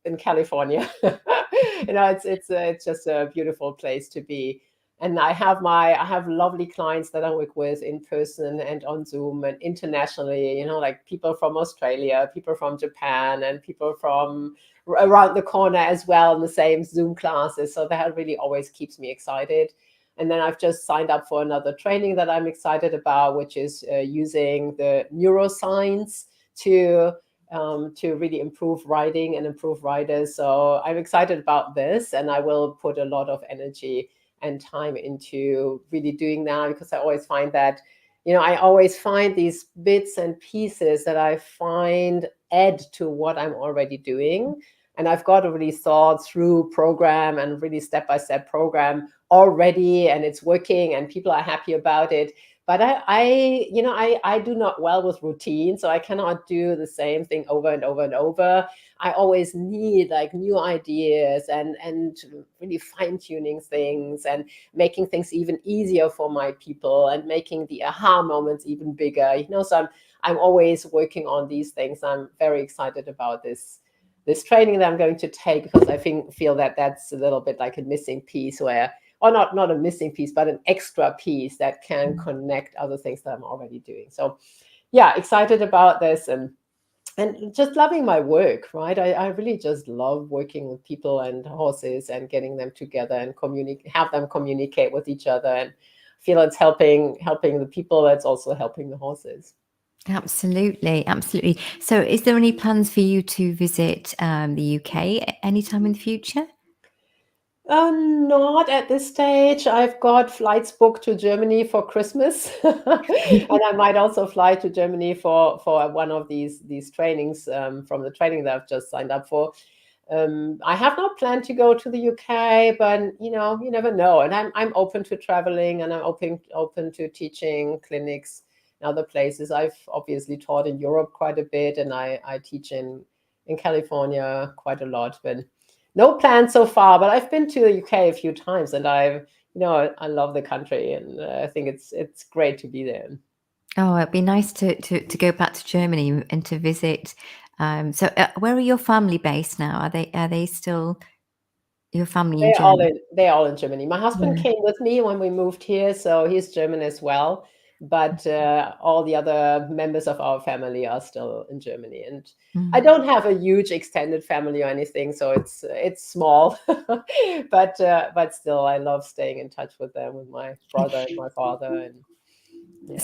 Speaker 2: in California. It's just a beautiful place to be. And I have lovely clients that I work with in person and on Zoom and internationally, like people from Australia, people from Japan, and people from around the corner as well in the same Zoom classes. So that really always keeps me excited. And then I've just signed up for another training that I'm excited about, which is using the neuroscience to really improve writing and improve writers. So I'm excited about this, and I will put a lot of energy and time into really doing that, because I always find that, I always find these bits and pieces that I find add to what I'm already doing. And I've got a really thought through program and really step-by-step program already, and it's working and people are happy about it. But I do not well with routine, so I cannot do the same thing over and over and over. I always need like new ideas and really fine-tuning things and making things even easier for my people and making the aha moments even bigger. So I'm always working on these things. I'm very excited about this training that I'm going to take, because I feel that that's a little bit like a missing piece where, or not a missing piece, but an extra piece that can connect other things that I'm already doing. So yeah, excited about this and just loving my work, right? I really just love working with people and horses and getting them together and have them communicate with each other, and feel it's helping the people. That's also helping the horses.
Speaker 1: Absolutely, absolutely. So, is there any plans for you to visit the UK anytime in the future?
Speaker 2: Not at this stage. I've got flights booked to Germany for Christmas, and I might also fly to Germany for one of these trainings, from the training that I've just signed up for. I have not planned to go to the UK, but you never know. And I'm open to traveling, and I'm open to teaching clinics in other places. I've obviously taught in Europe quite a bit, and I teach in California quite a lot, but no plans so far. But I've been to the UK a few times, and I love the country, and I think it's great to be there.
Speaker 1: Oh, it'd be nice to go back to Germany and to visit. So, where are your family based now? Are they still your family in Germany?
Speaker 2: They're all in Germany. My husband
Speaker 1: Yeah.
Speaker 2: came with me when we moved here, so he's German as well. But all the other members of our family are still in Germany, and I
Speaker 1: Mm.
Speaker 2: don't have a huge extended family or anything, so it's small. But still, I love staying in touch with them, with my brother and my father, and yeah.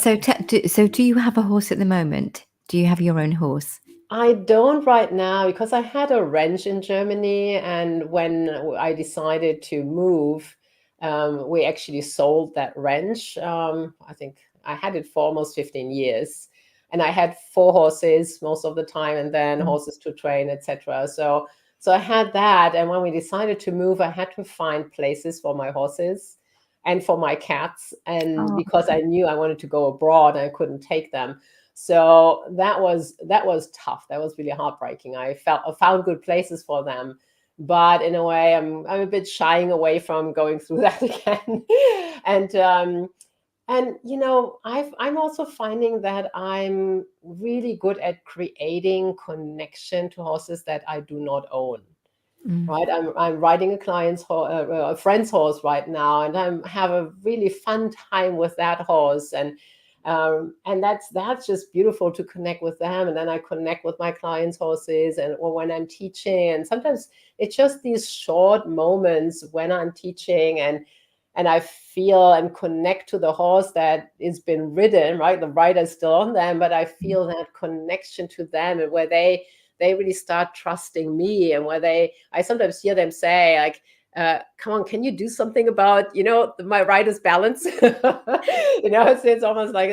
Speaker 1: So do you have a horse at the moment? Do you have your own horse?
Speaker 2: I don't right now, because I had a ranch in Germany, and when I decided to move, we actually sold that ranch. I think I had it for almost 15 years, and I had 4 horses most of the time, and then
Speaker 1: Mm.
Speaker 2: horses to train, etc. So I had that, and when we decided to move, I had to find places for my horses and for my cats, and
Speaker 1: Oh,
Speaker 2: because I knew I wanted to go abroad, I couldn't take them. So that was tough. That was really heartbreaking. I found good places for them, but in a way, I'm a bit shying away from going through that again. And I'm also finding that I'm really good at creating connection to horses that I do not own.
Speaker 1: mm.
Speaker 2: Right, I'm riding a friend's horse right now, and I have a really fun time with that horse, and that's just beautiful to connect with them. And then I connect with my clients' horses, and or when I'm teaching, and sometimes it's just these short moments when I'm teaching, and I feel and connect to the horse that is been ridden, right? The rider's still on them, but I feel that connection to them, and where they really start trusting me, and where I sometimes hear them say like, come on, can you do something about my rider's balance? It's almost like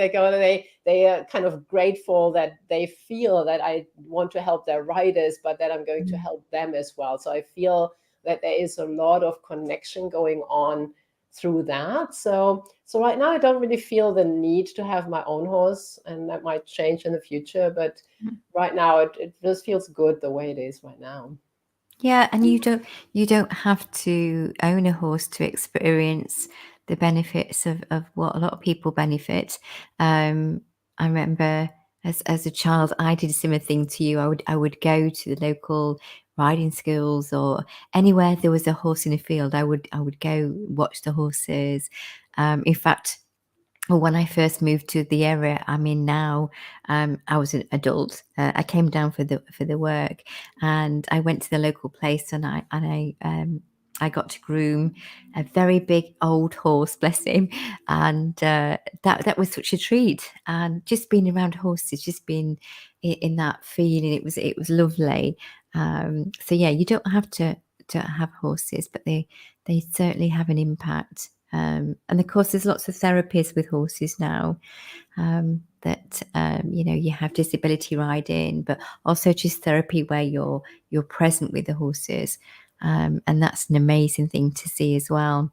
Speaker 2: they are kind of grateful that they feel that I want to help their riders, but that I'm going to help them as well. So I feel that there is a lot of connection going on through that. So right now I don't really feel the need to have my own horse, and that might change in the future. But right now it just feels good the way it is right now.
Speaker 1: Yeah, and you don't have to own a horse to experience the benefits of what a lot of people benefit. I remember as a child, I did a similar thing to you. I would go to the local riding schools or anywhere there was a horse in a field. I would go watch the horses. In fact, well, when I first moved to the area I'm in now, I was an adult. I came down for the work, and I went to the local place, and I got to groom a very big old horse, bless him, and that was such a treat. And just being around horses, just being in that feeling, it was lovely. So yeah, you don't have to have horses, but they certainly have an impact. And of course, there's lots of therapies with horses now that you have disability riding, but also just therapy where you're present with the horses, and that's an amazing thing to see as well.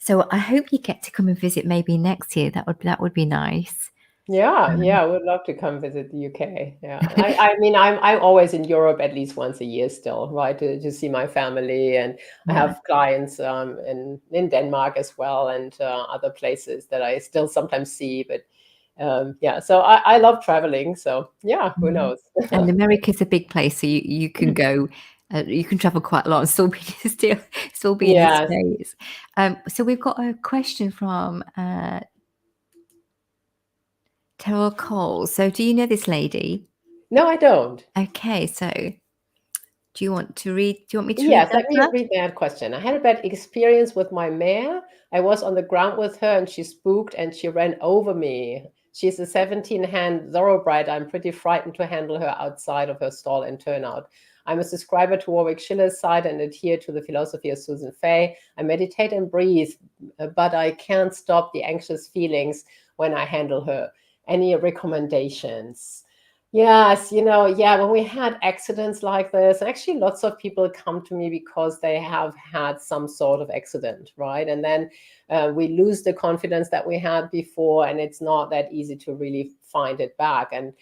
Speaker 1: So I hope you get to come and visit maybe next year. That would be nice.
Speaker 2: Yeah, I would love to come visit the UK. Yeah, I mean, I'm always in Europe at least once a year still, right? To see my family, and I
Speaker 1: Yeah.
Speaker 2: have clients in Denmark as well, and other places that I still sometimes see. But yeah, so I love traveling. So yeah, who
Speaker 1: Mhm.
Speaker 2: knows?
Speaker 1: And America's a big place, so you can go, you can travel quite a lot and still be still be in the
Speaker 2: Yes.
Speaker 1: States. So we've got a question from Terrell Cole. So do you know this lady?
Speaker 2: No, I don't.
Speaker 1: Okay, so do you want me to read
Speaker 2: Yes,
Speaker 1: that
Speaker 2: let me
Speaker 1: out?
Speaker 2: read that question. I had a bad experience with my mare. I was on the ground with her and she spooked and she ran over me. She's a 17-hand thoroughbred. I'm pretty frightened to handle her outside of her stall and turnout. I'm a subscriber to Warwick Schiller's site and adhere to the philosophy of Susan Fay. I meditate and breathe, but I can't stop the anxious feelings when I handle her. Any recommendations? Yes, yeah, when we had accidents like this, actually lots of people come to me because they have had some sort of accident, right? And then we lose the confidence that we had before, and it's not that easy to really find it back, and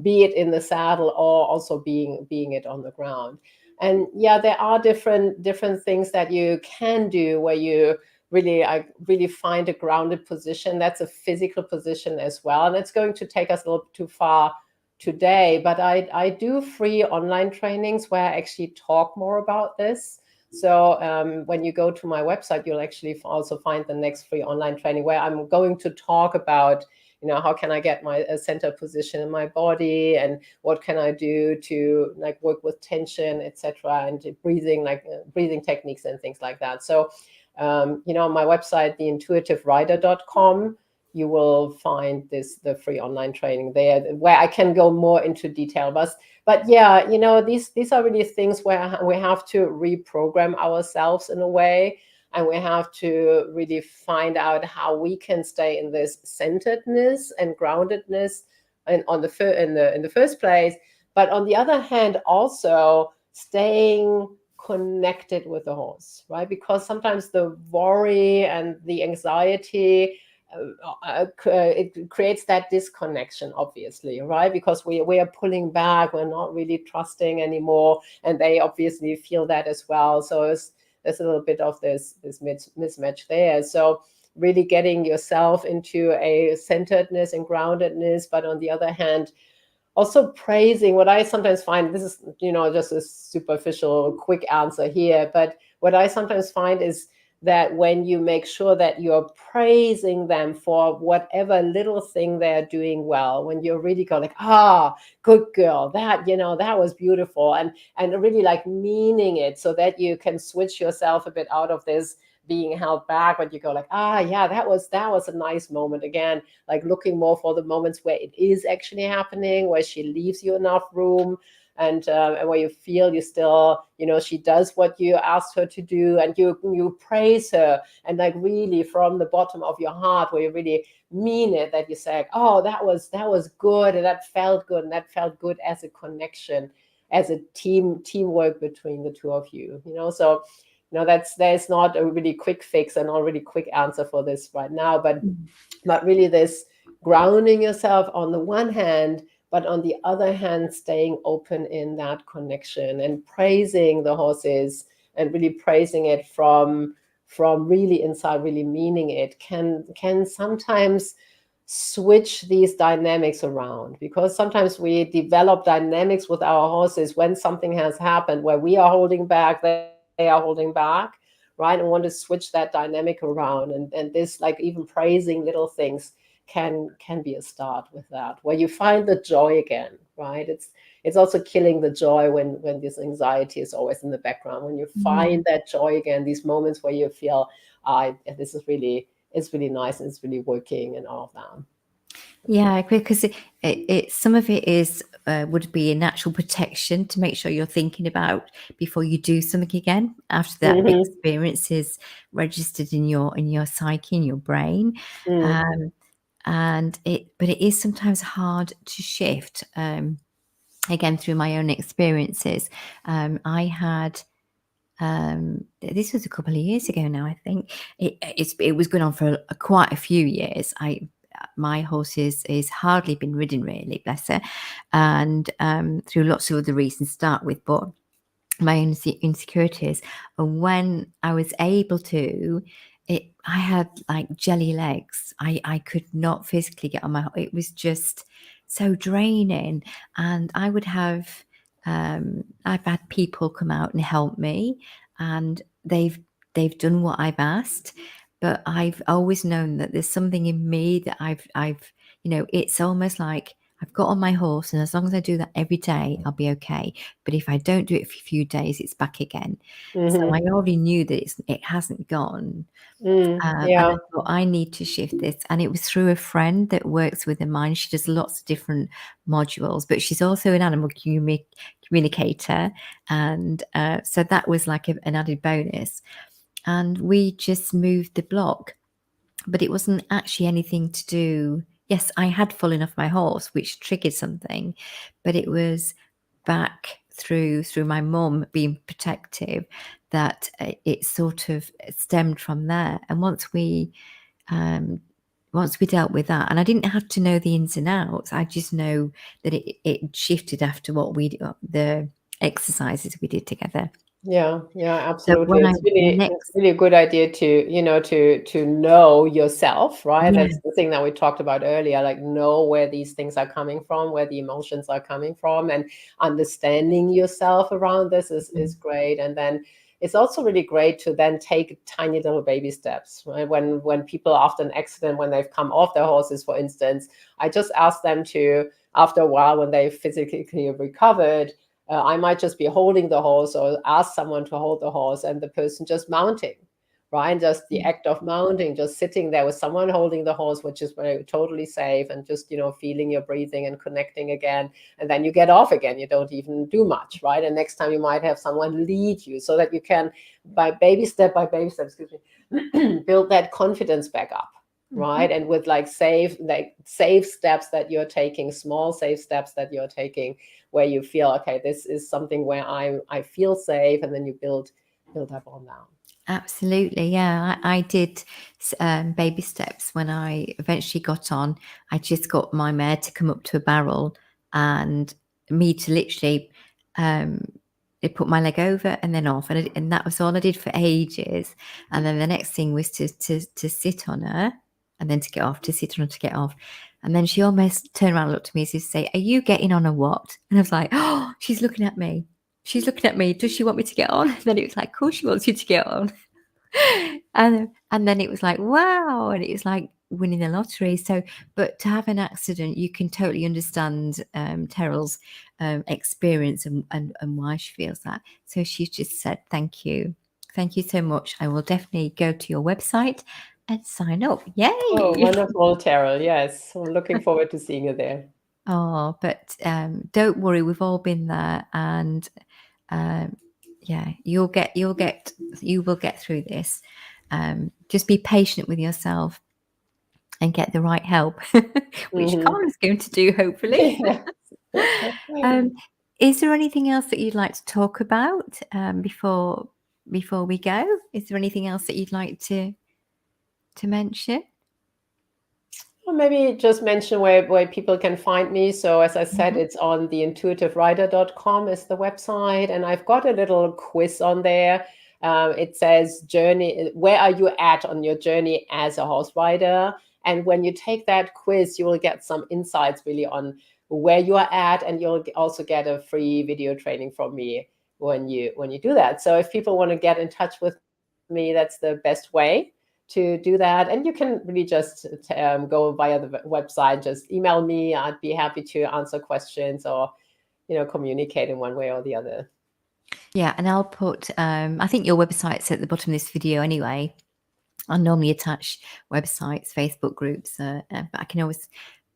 Speaker 2: be it in the saddle or also being it on the ground. And yeah, there are different things that you can do where you really find a grounded position. That's a physical position as well, and it's going to take us a little too far today, but I do free online trainings where I actually talk more about this. So when you go to my website, you'll actually also find the next free online training where I'm going to talk about, how can I get my center position in my body, and what can I do to like work with tension, etc., and breathing, like breathing techniques and things like that. So, on my website, theintuitiverider.com, you will find the free online training there where I can go more into detail. But yeah, these are really things where we have to reprogram ourselves in a way, and we have to really find out how we can stay in this centeredness and groundedness and in the first place. But on the other hand, also staying connected with the horse, right? Because sometimes the worry and the anxiety, it creates that disconnection, obviously, right? Because we are pulling back, we're not really trusting anymore, and they obviously feel that as well. So there's a little bit of this mismatch there. So really getting yourself into a centeredness and groundedness, but on the other hand, also praising. What I sometimes find, this is just a superficial quick answer here, but what I sometimes find is that when you make sure that you're praising them for whatever little thing they're doing well, when you really go like, good girl, that was beautiful, and really like meaning it, so that you can switch yourself a bit out of this being held back, but you go like, yeah, that was a nice moment. Again, like looking more for the moments where it is actually happening, where she leaves you enough room, and where you feel you still, she does what you asked her to do, and you praise her, and like really from the bottom of your heart, where you really mean it, that you say, that was good, and that felt good, and that felt good as a connection, as a teamwork between the two of you. So there's not a really quick fix and a really quick answer for this right now, but really this grounding yourself on the one hand, but on the other hand, staying open in that connection and praising the horses and really praising it from really inside, really meaning it, can sometimes switch these dynamics around, because sometimes we develop dynamics with our horses when something has happened where we are holding back, they are holding back, right, and want to switch that dynamic around, and this, like, even praising little things can be a start with that, where you find the joy again, right? It's also killing the joy when this anxiety is always in the background. When you find that joy again, these moments where you feel, this is really, it's really nice and it's really working and all of that.
Speaker 1: Yeah, because it some of it is would be a natural protection to make sure you're thinking about before you do something again after that experience is registered in your psyche, in your brain. But it is sometimes hard to shift. Again, through my own experiences, I had. This was a couple of years ago now. I think it was going on for quite a few years. My horse is hardly been ridden, really, bless her, and through lots of other reasons start with, but my own insecurities. And when I was able to, I had like jelly legs. I could not physically get on my. It was just so draining, and I would have. I've had people come out and help me, and they've done what I've asked, but I've always known that there's something in me that I've it's almost like I've got on my horse, and as long as I do that every day, I'll be okay. But if I don't do it for a few days, it's back again. So I already knew that it hasn't gone. And I thought, I need to shift this. And it was through a friend that works with the mind. She does lots of different modules, but she's also an animal communicator. And so that was like an added bonus. And we just moved the block. But it wasn't actually anything to do. Yes, I had fallen off my horse, which triggered something, but it was back through my mum being protective that it sort of stemmed from there. And once we dealt with that, and I didn't have to know the ins and outs, I just know that it shifted after the exercises we did together.
Speaker 2: Yeah,
Speaker 1: So
Speaker 2: absolutely.
Speaker 1: when
Speaker 2: It's really a good idea to know yourself, right?
Speaker 1: yeah.
Speaker 2: That's the thing that we talked about earlier, like know where these things are coming from, where the emotions are coming from, and understanding yourself around this is great. And then it's also really great to then take tiny little baby steps, right? When people after an accident, when they've come off their horses, for instance, I just ask them to, after a while, when they've physically recovered, I might just be holding the horse or ask someone to hold the horse, and the person just mounting, right? Just the act of mounting, just sitting there with someone holding the horse, which is very totally safe, and just, feeling your breathing and connecting again. And then you get off again. You don't even do much, right? And next time you might have someone lead you so that you can, by baby step, excuse me, build that confidence back up. Right. And with safe steps that you're taking, small safe steps that you're taking, where you feel, okay, this is something where I feel safe, and then you build up on that.
Speaker 1: Absolutely, yeah. I did baby steps when I eventually got on. I just got my mare to come up to a barrel, and me to literally put my leg over and then off, and that was all I did for ages. And then the next thing was to sit on her, and then to get off, to sit on her, to get off. And then she almost turned around and looked at me as if to say, "Are you getting on or what?" And I was like, "Oh, she's looking at me. She's looking at me. Does she want me to get on?" And then it was like, "Of course she wants you to get on." And then it was like, wow, and it was like winning the lottery. So, but to have an accident, you can totally understand Terrell's experience and why she feels that. So she just said, thank you so much. I will definitely go to your website and sign up. Yay!
Speaker 2: Oh, wonderful, Terrell. Yes, I'm looking forward to seeing you there.
Speaker 1: Oh, but don't worry, we've all been there, and yeah, you will get through this. Just be patient with yourself and get the right help, which Carla's going to do, hopefully. Is there anything else that you'd like to talk about before before we go? Is there anything else that you'd like to mention?
Speaker 2: Well, maybe just mention where people can find me. So as I said,
Speaker 1: Mhm.
Speaker 2: it's on the intuitiverider.com is the website, and I've got a little quiz on there. It says journey, where are you at on your journey as a horse rider? And when you take that quiz, you will get some insights really on where you are at, and you'll also get a free video training from me when you do that. So if people want to get in touch with me, that's the best way to do that. And you can really just go via the website, just email me. I'd be happy to answer questions or, communicate in one way or the other.
Speaker 1: Yeah, and I'll put, I think your website's at the bottom of this video anyway. I normally attach websites, Facebook groups, but I can always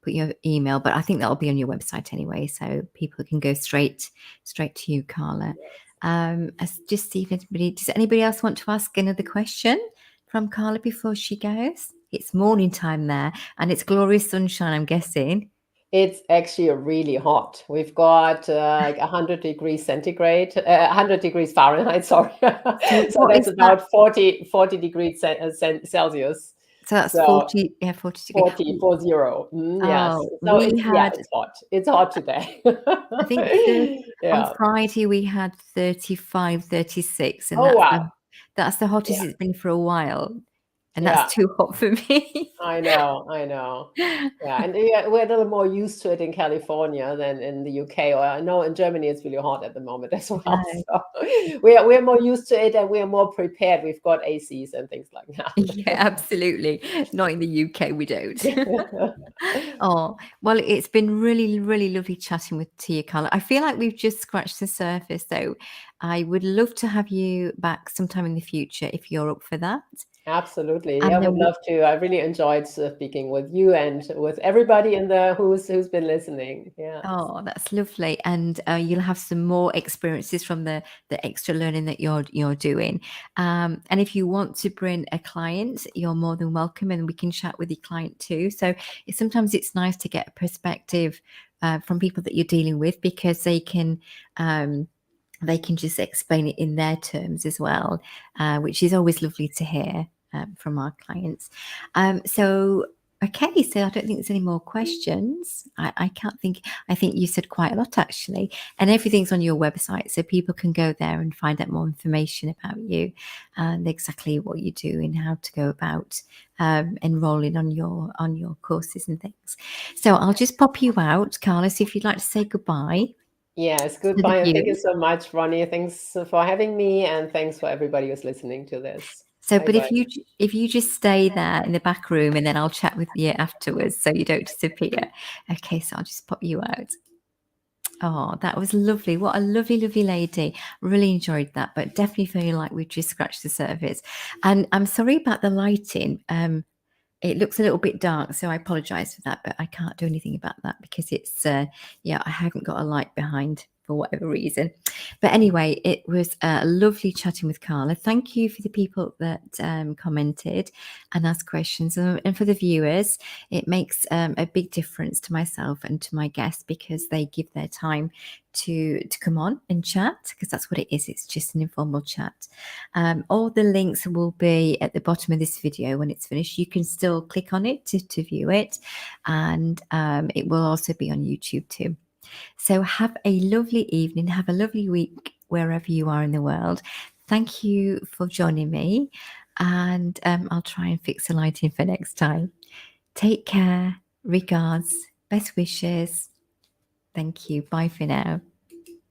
Speaker 1: put your email, but I think that'll be on your website anyway, so people can go straight to you, Carla. Just see if does anybody else want to ask another question from Carla before she goes? It's morning time there, and it's glorious sunshine, I'm guessing.
Speaker 2: It's actually really hot. We've got like 100 degrees centigrade, 100 degrees Fahrenheit, sorry.
Speaker 1: So
Speaker 2: So
Speaker 1: what
Speaker 2: that's
Speaker 1: is that?
Speaker 2: about 40 degrees Celsius.
Speaker 1: So that's
Speaker 2: So
Speaker 1: 40, yeah, 40 degrees.
Speaker 2: 40. Yes.
Speaker 1: Oh,
Speaker 2: So
Speaker 1: we had,
Speaker 2: it's hot. It's hot today.
Speaker 1: I think on
Speaker 2: Yeah.
Speaker 1: Friday we had 35, 36, and
Speaker 2: Oh, wow.
Speaker 1: that's the hottest
Speaker 2: Yeah.
Speaker 1: it's been for a while, and
Speaker 2: Yeah.
Speaker 1: that's too hot for me.
Speaker 2: I know. Yeah, and we're a little more used to it in California than in the UK, or I know in Germany it's really hot at the moment as well.
Speaker 1: No.
Speaker 2: So we're more used to it and we're more prepared. We've got ACs and things like that.
Speaker 1: Yeah, absolutely. Not in the UK, we don't. Oh, well, it's been really, really lovely chatting to you, Carla. I feel like we've just scratched the surface, though. I would love to have you back sometime in the future if you're up for that.
Speaker 2: Absolutely. Yeah, I
Speaker 1: And
Speaker 2: would
Speaker 1: then
Speaker 2: love to. I really enjoyed speaking with you and with everybody in the who's been listening. Yeah.
Speaker 1: oh, that's lovely. And you'll have some more experiences from the extra learning that you're doing. And if you want to bring a client, you're more than welcome, and we can chat with your client too. So sometimes it's nice to get a perspective from people that you're dealing with, because they can just explain it in their terms as well, which is always lovely to hear from our clients. Okay, so I don't think there's any more questions. I can't think. I think you said quite a lot, actually, and everything's on your website, so people can go there and find out more information about you and exactly what you do and how to go about enrolling on your courses and things. So I'll just pop you out, Carla. So if you'd like to say goodbye.
Speaker 2: Yes,
Speaker 1: To the
Speaker 2: goodbye. And thank you
Speaker 1: viewers.
Speaker 2: so much, Ronnie. Thanks for having me and thanks for everybody who's listening to this.
Speaker 1: So,
Speaker 2: Bye
Speaker 1: but
Speaker 2: bye.
Speaker 1: if you just stay there in the back room, and then I'll chat with you afterwards, so you don't disappear. Okay, so I'll just pop you out. Oh, that was lovely. What a lovely, lovely lady. Really enjoyed that, but definitely feel like we've just scratched the surface. And I'm sorry about the lighting. It looks a little bit dark, so I apologize for that, but I can't do anything about that because it's, I haven't got a light behind for whatever reason. But anyway, it was lovely chatting with Carla. Thank you for the people that commented and asked questions. And for the viewers, it makes a big difference to myself and to my guests, because they give their time to come on and chat, because that's what it is. It's just an informal chat. All the links will be at the bottom of this video when it's finished. You can still click on it to view it, and it will also be on YouTube too. So have a lovely evening, have a lovely week wherever you are in the world. Thank you for joining me, and I'll try and fix the lighting for next time. Take care, regards, best wishes. Thank you. Bye for now.